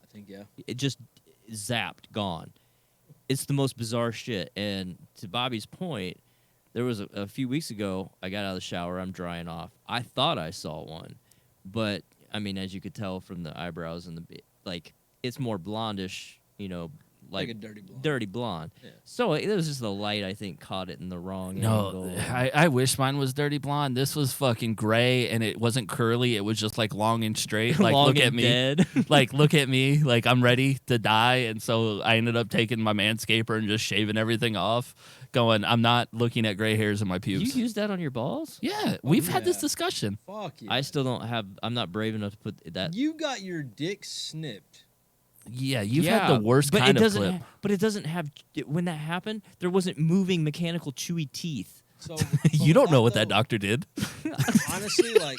I think yeah. It just zapped, gone. It's the most bizarre shit. And to Bobby's point, there was a few weeks ago, I got out of the shower, I'm drying off. I thought I saw one, but I mean, as you could tell from the eyebrows and it's more blondish, Like a dirty blonde. Dirty blonde. Yeah. So it was just the light, I think, caught it in the wrong No, angle. I wish mine was dirty blonde. This was fucking gray, and it wasn't curly. It was just like long and straight. Like, Long look and at me. dead. Like, look at me. Like, I'm ready to die. And so I ended up taking my manscaper and just shaving everything off, going, I'm not looking at gray hairs in my pubes. You use that on your balls? Yeah, we've had this yeah. discussion. Fuck yeah. I still don't have. I'm not brave enough to put that. You got your dick snipped. Yeah, you've had the worst but kind it of doesn't clip. but it doesn't have. When that happened, there wasn't moving mechanical chewy teeth. So You don't know what that though, doctor did. Honestly, like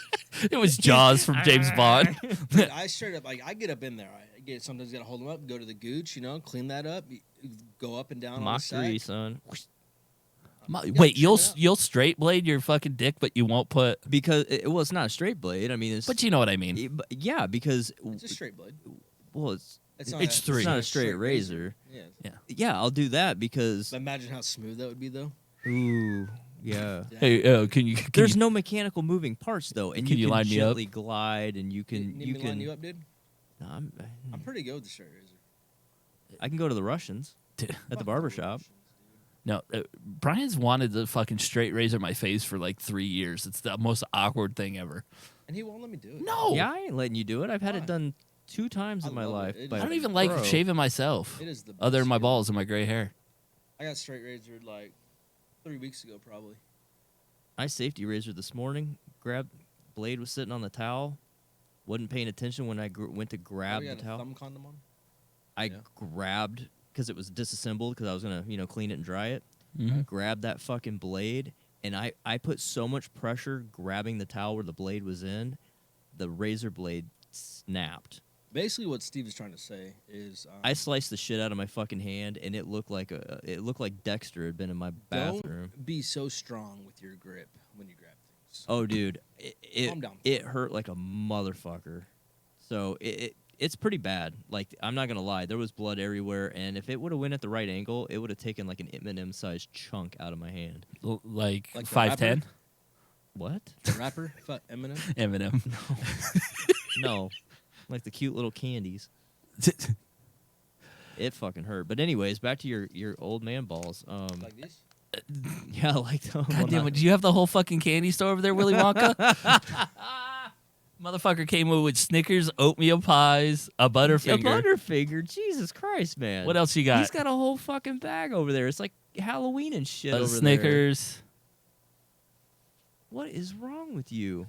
It was Jaws from James Bond. dude, I straight up like I get up in there. Sometimes gotta hold them up, go to the gooch, clean that up, go up and down on the Mockery, sack. son. Wait, trim you'll it out. you'll straight blade your fucking dick, but you won't put. Because it's not a straight blade. I mean, it's. But you know what I mean. Yeah, because It's a straight blade. well, it's It's It's three. not a straight razor. Yeah. Yeah, I'll do that because. But imagine how smooth that would be, though. Ooh, yeah. Hey, can you? There's no mechanical moving parts though, and Can you can line me up? gently glide, and you can Need me to line you up, dude? No, I'm pretty good with the straight razor. I can go to the Russians at the barber shop. No, Brian's wanted to fucking straight razor my face for like 3 years. It's the most awkward thing ever. And he won't let me do it. No, Yeah, I ain't letting you do it. I've had it Why? done 2 times I in my love life. it. It by I a don't even like pro. shaving myself, It is the other than best my feeling. balls and my gray hair. I got straight razored like 3 weeks ago, probably. I safety razor this morning. Blade was sitting on the towel. Wasn't paying attention when I went to grab Oh, you the got a towel. thumb condom on? I Yeah. grabbed because it was disassembled because I was gonna clean it and dry it. Mhm. I grabbed that fucking blade and I put so much pressure grabbing the towel where the blade was in, the razor blade snapped. Basically, what Steve is trying to say is, I sliced the shit out of my fucking hand and it looked like Dexter had been in my bathroom. don't be so strong with your grip when you grab things. Oh, dude, Calm down. it hurt like a motherfucker. So it's pretty bad. Like, I'm not gonna lie, there was blood everywhere, and if it would have went at the right angle, it would have taken like an M&M-sized chunk out of my hand. Like Like the 5'10". What? The rapper, Eminem. Eminem. No, like the cute little candies. It fucking hurt. But anyways, back to your old man balls. Like this? Yeah, like the God damn it! Do you have the whole fucking candy store over there, Willy Wonka? Motherfucker came in with Snickers, oatmeal pies, a Butterfinger. A Butterfinger. Jesus Christ, man. What else you got? He's got a whole fucking bag over there. It's like Halloween and shit over there. Snickers. What is wrong with you?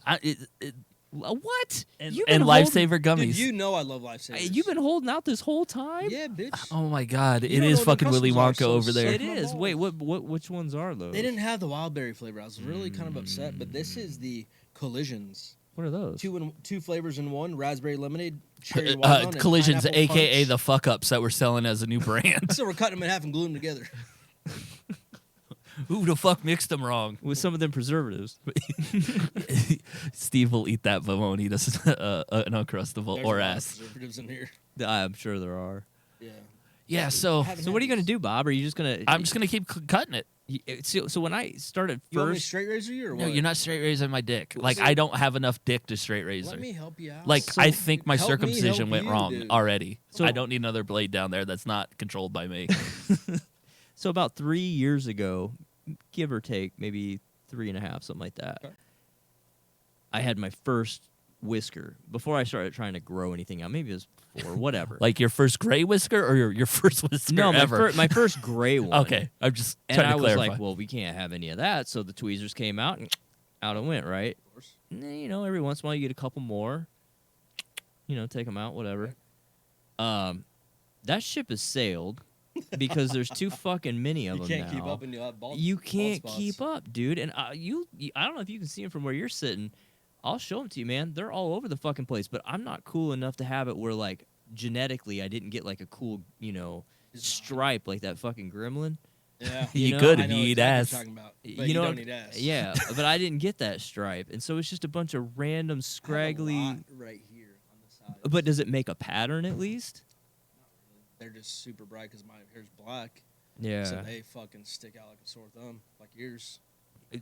What? And You've been Lifesaver gummies. Dude, you know I love Lifesavers. You've been holding out this whole time? Yeah, bitch. Oh my God! You It don't is know what the fucking Willy customs are, Wonka so over there. suck It my is. balls. Wait, which ones are those? They didn't have the wild berry flavor. I was really kind of upset, but this is the collisions. What are those? Two flavors in one: raspberry lemonade, cherry watermelon, and Collisions, pineapple aka punch. the fuck ups that we're selling as a new brand. So we're cutting them in half and gluing them together. Who the fuck mixed them wrong? With some of them preservatives. Steve will eat that, but won't eat us an Uncrustable There's or a lot of ass. preservatives in here. I'm sure there are. Yeah. Yeah, so So what are you gonna do, Bob? Are you just gonna? I'm just gonna keep cutting it. So when I started You want me to first, straight razor you or what? No, you're not straight raising my dick. Like So- I don't have enough dick to straight razor. Let me help you out. Like So I think my help me circumcision help went you, wrong dude. already. So- I don't need another blade down there that's not controlled by me. so about 3 years ago, give or take, maybe 3.5, something like that. Okay. I had my first whisker before I started trying to grow anything out. Maybe it was 4, whatever. Like your first gray whisker or your first whisker no, ever? my first gray one. Okay, I'm just And trying I to was clarify. like, well, we can't have any of that. So the tweezers came out and out it went, right? Of course. And then, every once in a while you get a couple more. Take them out, whatever. That ship has sailed because there's too fucking many of You them can't now. keep up and you'll have bald You bald can't spots. keep up, dude. And I don't know if you can see them from where you're sitting. I'll show them to you, man. They're all over the fucking place. But I'm not cool enough to have it where, like, genetically I didn't get, like, a cool, stripe like that fucking gremlin. Yeah. You know, could I if know you eat exactly ass. what you're talking about, but You you know, don't eat ass. Yeah, but I didn't get that stripe. And so it's just a bunch of random I have a scraggly. lot right here on the side. But does it make a pattern at least? They're just super bright because my hair's black. Yeah. So they fucking stick out like a sore thumb, like yours.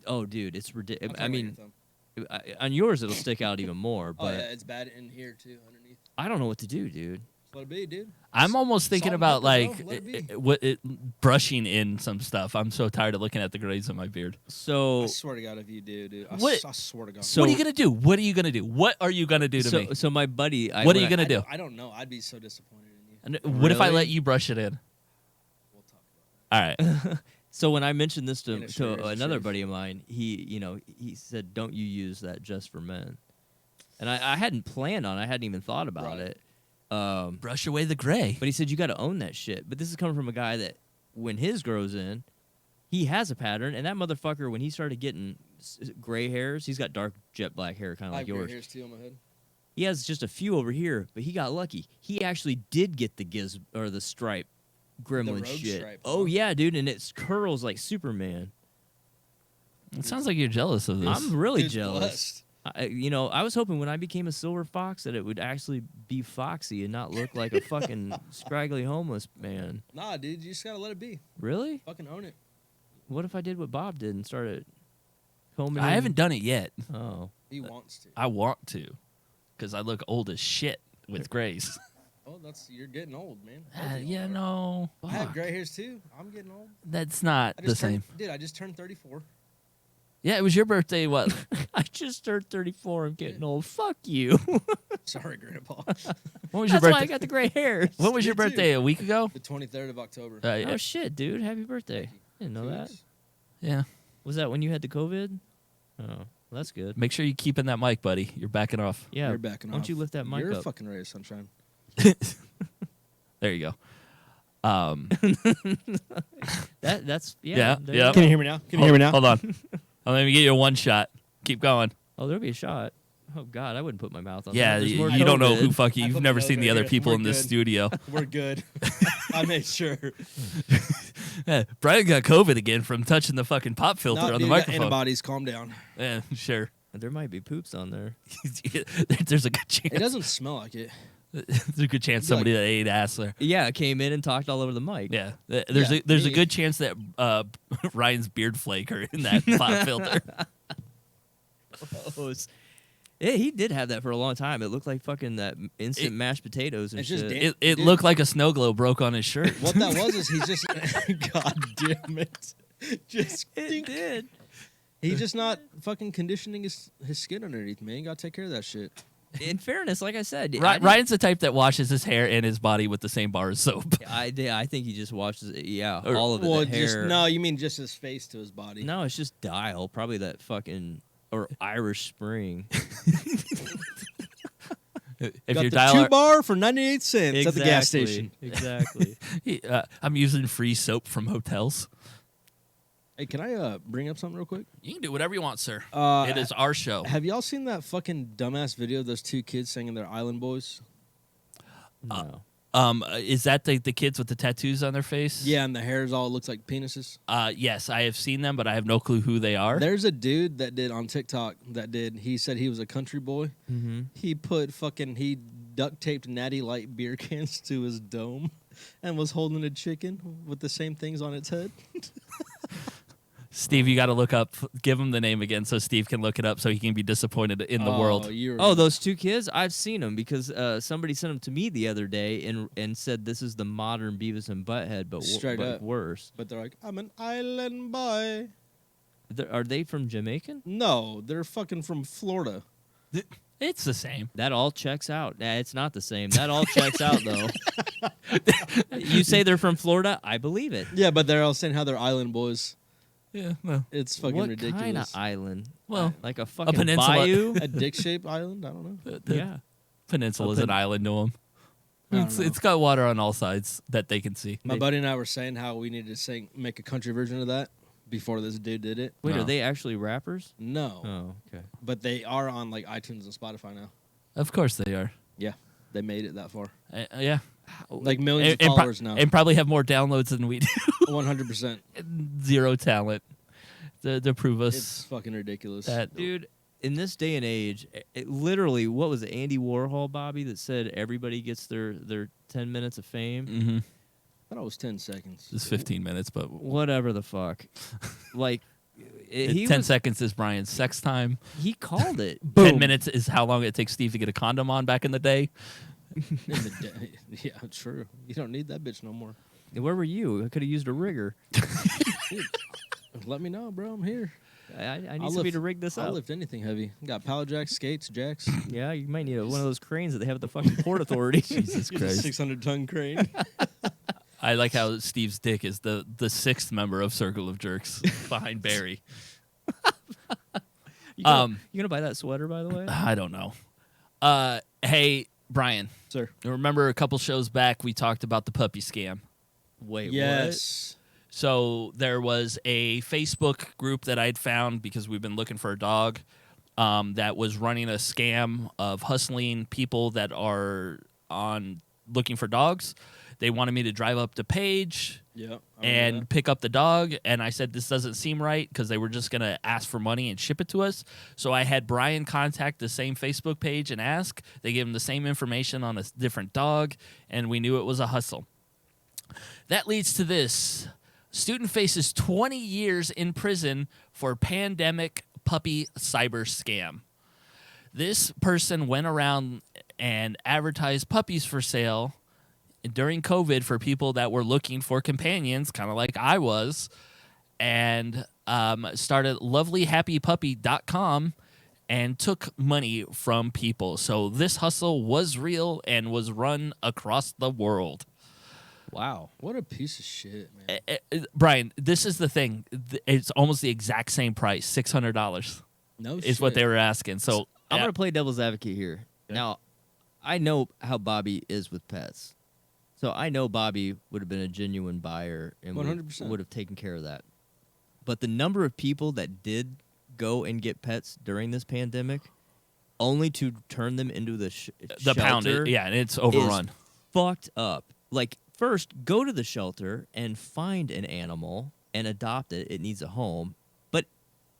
Oh, dude, it's ridiculous. I'll I cover your mean, thumb. on yours it'll stick out even more. Oh But yeah, it's bad in here too, underneath. I don't know what to do, dude. Let it be, dude. I'm almost thinking Salt and about pepper, like bro. Let it be. brushing in some stuff. I'm so tired of looking at the grays on my beard. So I swear to God, if you do, dude. I What? I swear to God. So- what are you gonna do? What are you gonna do? What are you gonna do to me? so my buddy. What are you gonna do? I don't know. I'd be so disappointed in you. And what if I Really? let you brush it in? We'll talk about All right. So when I mentioned this And to, it sure is another true. buddy of mine, he said, "Don't you use that just for men?" And I hadn't planned on it. I hadn't even thought about Right. it. Brush away the gray. But he said you got to own that shit. But this is coming from a guy that when his grows in, he has a pattern, and that motherfucker when he started getting gray hairs, he's got dark jet black hair, kind of I like have gray yours. hairs too on my head. He has just a few over here, but he got lucky. He actually did get the the stripe gremlin rogue shit. stripe, Oh huh? yeah, dude, and it curls like Superman. It sounds like you're jealous of this. I'm really Dude's jealous. blessed. I was hoping when I became a silver fox that it would actually be foxy and not look like a fucking scraggly homeless man. Nah, dude, you just gotta let it be. Really? Fucking own it. What if I did what Bob did and started combing? I in- haven't done it yet. Oh, He wants to. I want to, because I look old as shit with grays. Oh, you're getting old, man. Both of y'all Yeah, are. no. I have Fuck. gray hairs too. I'm getting old. That's not I the just same. Dude, I just turned 34. Yeah, it was your birthday. What? I just turned 34. I'm getting old. Fuck you. Sorry, Grandpa. When was your That's why I birthday? got the gray hairs. When was Me your too. birthday? A week ago? The 23rd of October. Oh shit, dude! Happy birthday! Didn't know that. Yeah. Was that when you had the COVID? Oh, well, that's good. Make sure you keep in that mic, buddy. You're backing off. Yeah, You're backing why don't off. you lift that mic You're up? a fucking ray of sunshine. There you go. That's yeah. Yeah, there yeah. you Can go. you hear me now? Can you hear me now? Hold on. Let me get you a one shot. Keep going. Oh, there'll be a shot. Oh God, I wouldn't put my mouth on. Yeah, that. There's more you don't know who COVID. fuck you. I You've put never my seen nose the right other here. people We're in this good. studio. We're good. I made sure. Yeah, Brian got COVID again from touching the fucking pop filter Nah, on the dude, got microphone. antibodies. Calm down. Yeah, sure. There might be poops on there. There's a good chance. It doesn't smell like it. There's a good chance You'd be somebody that ate ass there. Yeah, came in and talked all over the mic. Yeah, there's Yeah, a me- good chance that Ryan's beard flake are in that pop filter. Gross. Yeah, he did have that for a long time. It looked like fucking that instant mashed potatoes and it's just shit. damn- It Dude. looked like a snow globe broke on his shirt. What that was is he's just. God damn it. Just It dink. did. He's just not fucking conditioning his skin underneath, man. You gotta take care of that shit. In fairness, like I said, Ryan's the type that washes his hair and his body with the same bar of soap. I think he just washes it. Yeah, Or- all of it. Well, the just hair. no, you mean just his face to his body? No, it's just Dial. Probably that fucking or Irish Spring. If Got your the dial, 2-bar for 98 cents at the gas station. Exactly. I'm using free soap from hotels. Hey, can I bring up something real quick? You can do whatever you want, sir. Uh, It is our show. Have y'all seen that fucking dumbass video of those two kids singing their Island Boys? No. Is that the kids with the tattoos on their face? Yeah, and the hairs all looks like penises. Yes, I have seen them, but I have no clue who they are. There's a dude that did on TikTok he said he was a country boy. Mm-hmm. He duct taped Natty Light beer cans to his dome and was holding a chicken with the same things on its head. Steve, you got to look up. Give him the name again so Steve can look it up so he can be disappointed in the world. Oh, those two kids? I've seen them because somebody sent them to me the other day and said this is the modern Beavis and Butthead, but Straight but up. worse. But they're like, I'm an island boy. Are they from Jamaican? No, they're fucking from Florida. It's the same. That all checks out. Nah, it's not the same. That all checks out, though. You say they're from Florida? I believe it. Yeah, but they're all saying how they're island boys. Yeah, well, It's fucking What ridiculous. kind of island? Well, like a fucking peninsula. bayou? A dick-shaped island? I don't know. the peninsula is an island to them. I don't It's, know. it's got water on all sides that they can see. My buddy and I were saying how we needed to make a country version of that before this dude did it. Wait, No. are they actually rappers? No, Oh, okay. but they are on like iTunes and Spotify now. Of course they are. Yeah, they made it that far. Yeah. Like millions of And followers now. And probably have more downloads than we do. 100%. Zero talent to prove It's us fucking ridiculous. that. Dude, in this day and age, it literally, what was it, Andy Warhol, Bobby, that said everybody gets their 10 minutes of fame? Mm-hmm. I thought it was 10 seconds. It's 15 minutes, but Whatever the fuck. Like, 10 seconds is Brian's sex time. He called it. 10 minutes is how long it takes Steve to get a condom on back in the day. In the day. Yeah, true. You don't need that bitch no more. Where were you? I could have used a rigger. Dude, let me know, bro. I'm here. I need I'll somebody lift- to rig this I'll up. lift anything heavy. Got pallet jacks, skates, jacks. Yeah, you might need one of those cranes that they have at the fucking Port Authority. Jesus Christ. 600-ton crane. I like how Steve's dick is the sixth member of Circle of Jerks behind Barry. You gonna buy that sweater, by the way? I don't know. Hey, Brian, Sir. remember a couple shows back we talked about the puppy scam? Wait, Yes. So there was a Facebook group that I'd found because we've been looking for a dog that was running a scam of hustling people that are on looking for dogs. They wanted me to drive up to Page Yeah. and pick up the dog, and I said this doesn't seem right because they were just going to ask for money and ship it to us. So I had Brian contact the same Facebook page and ask. They gave him the same information on a different dog, and we knew it was a hustle. That leads to this. Student faces 20 years in prison for pandemic puppy cyber scam. This person went around and advertised puppies for sale during COVID for people that were looking for companions, kind of like I was, and started lovelyhappypuppy.com and took money from people. So this hustle was real and was run across the world. Wow. What a piece of shit, man. Brian, this is the thing. It's almost the exact same price, $600 No is what they were asking. So I'm gonna play devil's advocate here. Yeah. Now, I know how Bobby is with pets, so I know Bobby would have been a genuine buyer and 100%. would have taken care of that. But the number of people that did go and get pets during this pandemic, only to turn them into the pound, shelter yeah, and it's overrun. is fucked up. Like, first, go to the shelter and find an animal and adopt it. It needs a home. But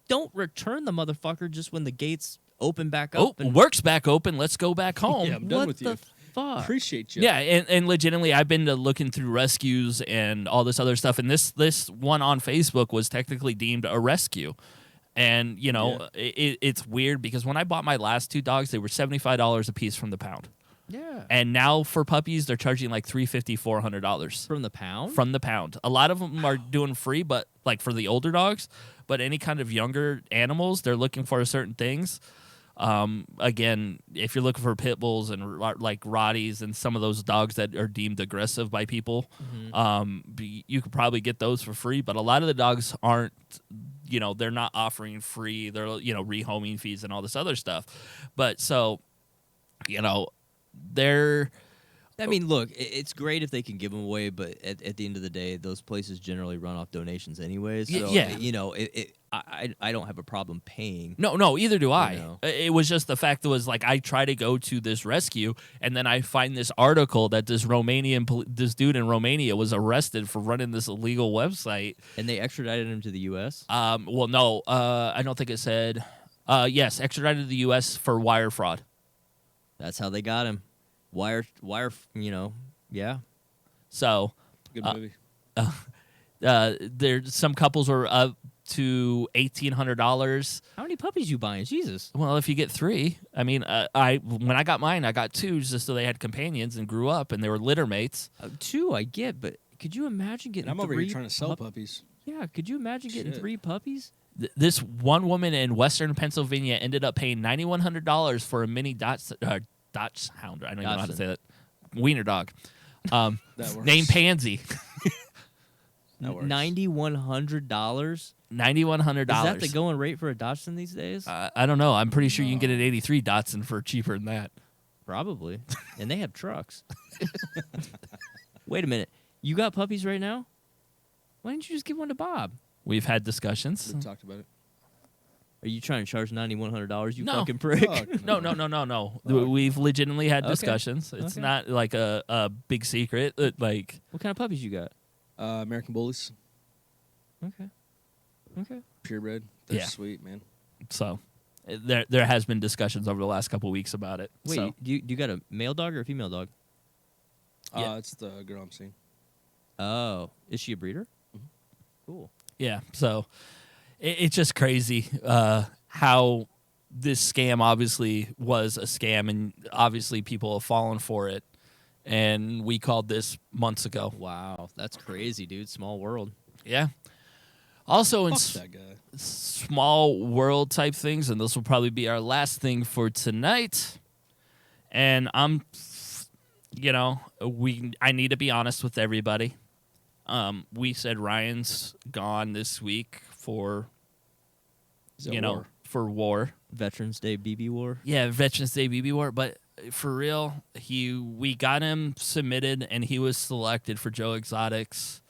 don't return the motherfucker just when the gates open back Oh, up. And works back open. Let's go back home. Yeah, I'm done what with the you. fuck? Appreciate you. Yeah, and legitimately, I've been looking through rescues and all this other stuff, and this one on Facebook was technically deemed a rescue. And, you know, it's weird because when I bought my last two dogs, they were $75 a piece from the pound. Yeah. And now for puppies, they're charging like $350, $400 From the pound? from the pound. A lot of them are doing free, but like for the older dogs, but any kind of younger animals, they're looking for certain things. Again, if you're looking for pit bulls and like Rotties and some of those dogs that are deemed aggressive by people, you could probably get those for free. But a lot of the dogs aren't, they're not offering free. They're, rehoming fees and all this other stuff. But so, they're. I mean, look, it's great if they can give them away, but at the end of the day, those places generally run off donations anyways. So, yeah. I don't have a problem paying. No, either do I. know. It was just the fact that was like I try to go to this rescue, and then I find this article that this dude in Romania was arrested for running this illegal website. And they extradited him to the U.S.? Well, no, I don't think it said. Yes, extradited to the U.S. for wire fraud. That's how they got him. Wire, yeah. So, Good movie. there some couples were up to $1,800. How many puppies you buying? Jesus. Well, if you get 3, I mean, when I got mine, I got 2 just so they had companions and grew up, and they were litter mates. 2, I get, but could you imagine getting And I'm over 3 here trying to sell puppies. Yeah, could you imagine getting Shit. 3 puppies? This one woman in Western Pennsylvania ended up paying $9,100 for a mini Dachshund. I don't even know how to say that. Wiener dog. That works. Named Pansy. That works. $9,100? $9,100. Is that the going rate for a Dachshund these days? I don't know. I'm pretty sure you can get an 83 Datsun for cheaper than that. Probably. And they have trucks. Wait a minute. You got puppies right now? Why didn't you just give one to Bob? We've had discussions. We talked about it. Are you trying to charge $9,100, you No. fucking prick? Fuck. No. We've legitimately had Okay. discussions. It's Okay. not like a big secret. Like What kind of puppies you got? American Bullies, Okay. purebred. They're Yeah. sweet, man. so. There has been discussions over the last couple weeks about it. Wait, so. do you got a male dog or a female dog? Yeah. It's the girl I'm seeing. Oh. Is she a breeder? Cool. Yeah, so it's just crazy how this scam obviously was a scam, and obviously people have fallen for it. And we called this months ago. Wow. That's crazy, dude. Small world. Yeah. Also, in Fuck that guy. small world type things, and this will probably be our last thing for tonight. And I need to be honest with everybody. We said Ryan's gone this week for, Is that war? for war. Veterans Day BB War. Yeah, Veterans Day BB War. But for real, we got him submitted, and he was selected for Joe Exotics.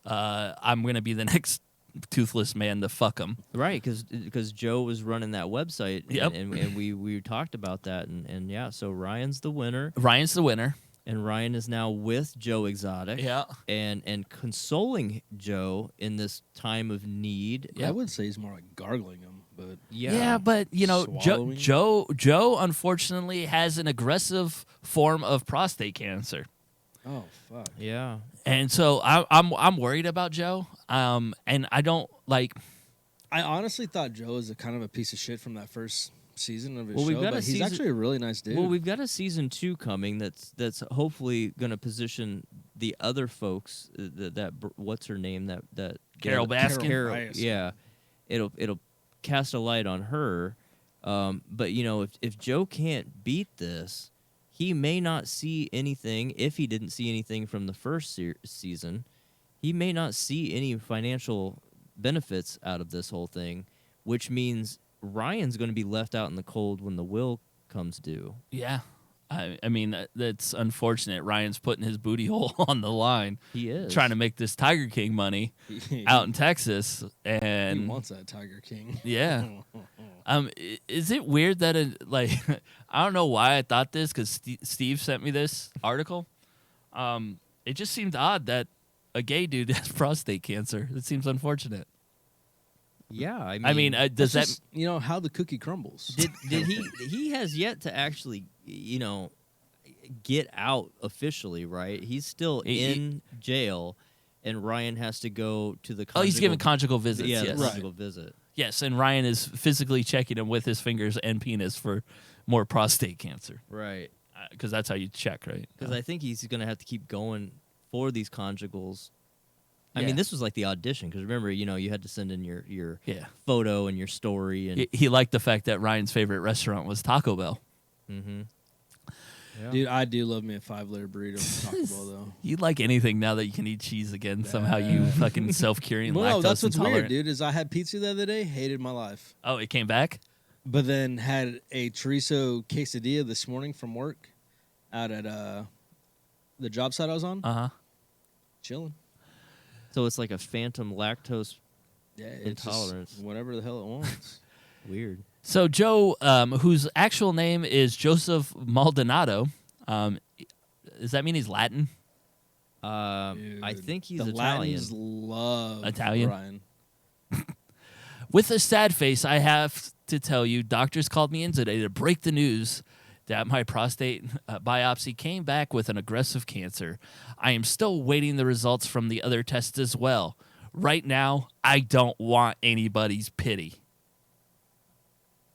I'm going to be the next toothless man to fuck him. Right, because Joe was running that website. Yep. And we talked about that. And yeah, so Ryan's the winner. Ryan's the winner. And Ryan is now with Joe Exotic. Yeah. And consoling Joe in this time of need. Yeah. I would say he's more like gargling him, but Yeah, but Swallowing? Joe unfortunately has an aggressive form of prostate cancer, oh fuck. Yeah. and so I'm worried about Joe. And I don't like. I honestly thought Joe was a kind of a piece of shit from that first season of his Well, we've show, got a but he's season- actually a really nice dude. Well, we've got a season 2 coming that's hopefully going to position the other folks. What's her name? That Carol Baskin? Carol, Baskin. yeah, it'll cast a light on her. But if Joe can't beat this, he may not see anything. If he didn't see anything from the first season, he may not see any financial benefits out of this whole thing, which means Ryan's going to be left out in the cold when the will comes due. Yeah, I mean that's unfortunate. Ryan's putting his booty hole on the line, He is trying to make this Tiger King money he out in Texas, and wants that Tiger King. yeah. Is it weird that I don't know why I thought this because Steve sent me this article. It just seemed odd that a gay dude has prostate cancer. It seems unfortunate. Yeah, I mean, does that? Just, how the cookie crumbles? did he has yet to actually get out officially, right? He's still in jail, and Ryan has to go to the. He's giving conjugal conjugal visits. yeah, yes. the conjugal visit. Yes, and Ryan is physically checking him with his fingers and penis for more prostate cancer. Right. because that's how you check, right? Because I think he's going to have to keep going for these conjugals. I Yeah. mean, this was like the audition, because remember, you had to send in your Yeah. photo and your story. And He liked the fact that Ryan's favorite restaurant was Taco Bell. Mm-hmm. Yeah. Dude, I do love me a 5-layer burrito from Taco Bell, though. You like anything now that you can eat cheese again. Somehow you fucking self-curing Well, lactose that's what's intolerant. weird, dude, is I had pizza the other day, hated my life. Oh, it came back? But then had a chorizo quesadilla this morning from work out at the job site I was on. Uh-huh. Chilling. So it's like a phantom lactose Yeah, it's just intolerance. whatever the hell it wants. Weird. So Joe, whose actual name is Joseph Maldonado, does that mean he's Latin? I Dude, think he's the Italian. Latins love Italian? Ryan. With a sad face, I have to tell you, doctors called me in today to break the news that my prostate biopsy came back with an aggressive cancer. I am still waiting the results from the other tests as well. Right now, I don't want anybody's pity.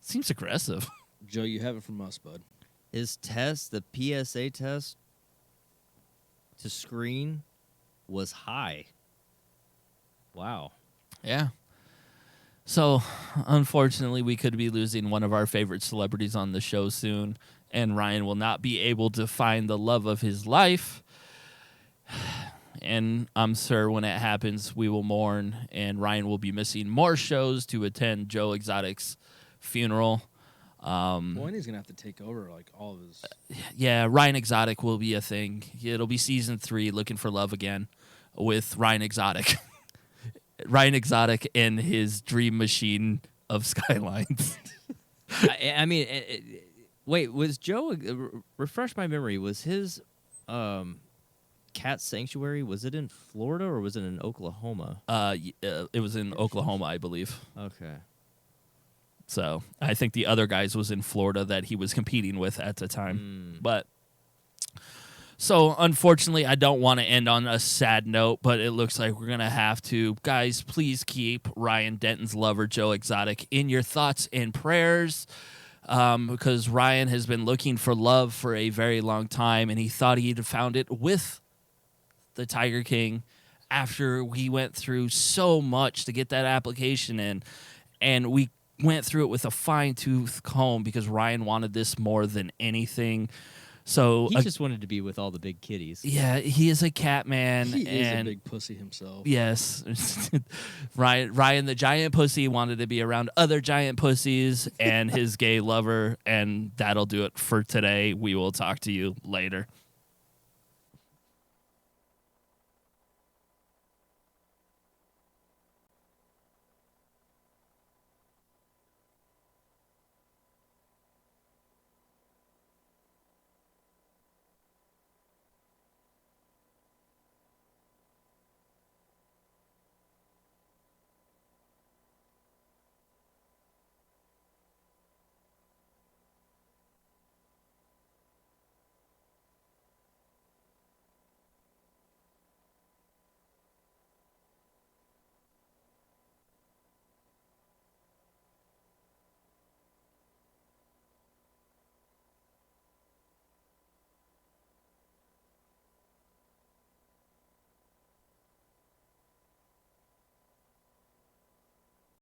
Seems aggressive. Joe, you have it from us, bud. His test, the PSA test to screen, was high. Wow. Yeah. So, unfortunately, we could be losing one of our favorite celebrities on the show soon, and Ryan will not be able to find the love of his life. And I'm sure when it happens, we will mourn, and Ryan will be missing more shows to attend Joe Exotic's funeral. Boy, he's gonna have to take over like all of his. Yeah, Ryan Exotic will be a thing. It'll be season 3, Looking for Love Again, with Ryan Exotic. Ryan Exotic and his dream machine of skylines. I mean, wait, was Joe, refresh my memory, was his cat sanctuary, was it in Florida or was it in Oklahoma? It was in Oklahoma, I believe. Okay. So I think the other guys was in Florida that he was competing with at the time. But so unfortunately, I don't want to end on a sad note, but it looks like we're going to have to. Guys, please keep Ryan Denton's lover, Joe Exotic, in your thoughts and prayers, because Ryan has been looking for love for a very long time, and he thought he'd found it with the Tiger King after we went through so much to get that application in, and we went through it with a fine-tooth comb because Ryan wanted this more than anything. So He just wanted to be with all the big kitties. yeah, he is a cat man. He is a and big pussy himself. yes, Ryan the giant pussy wanted to be around other giant pussies and his gay lover, and that'll do it for today. We will talk to you later.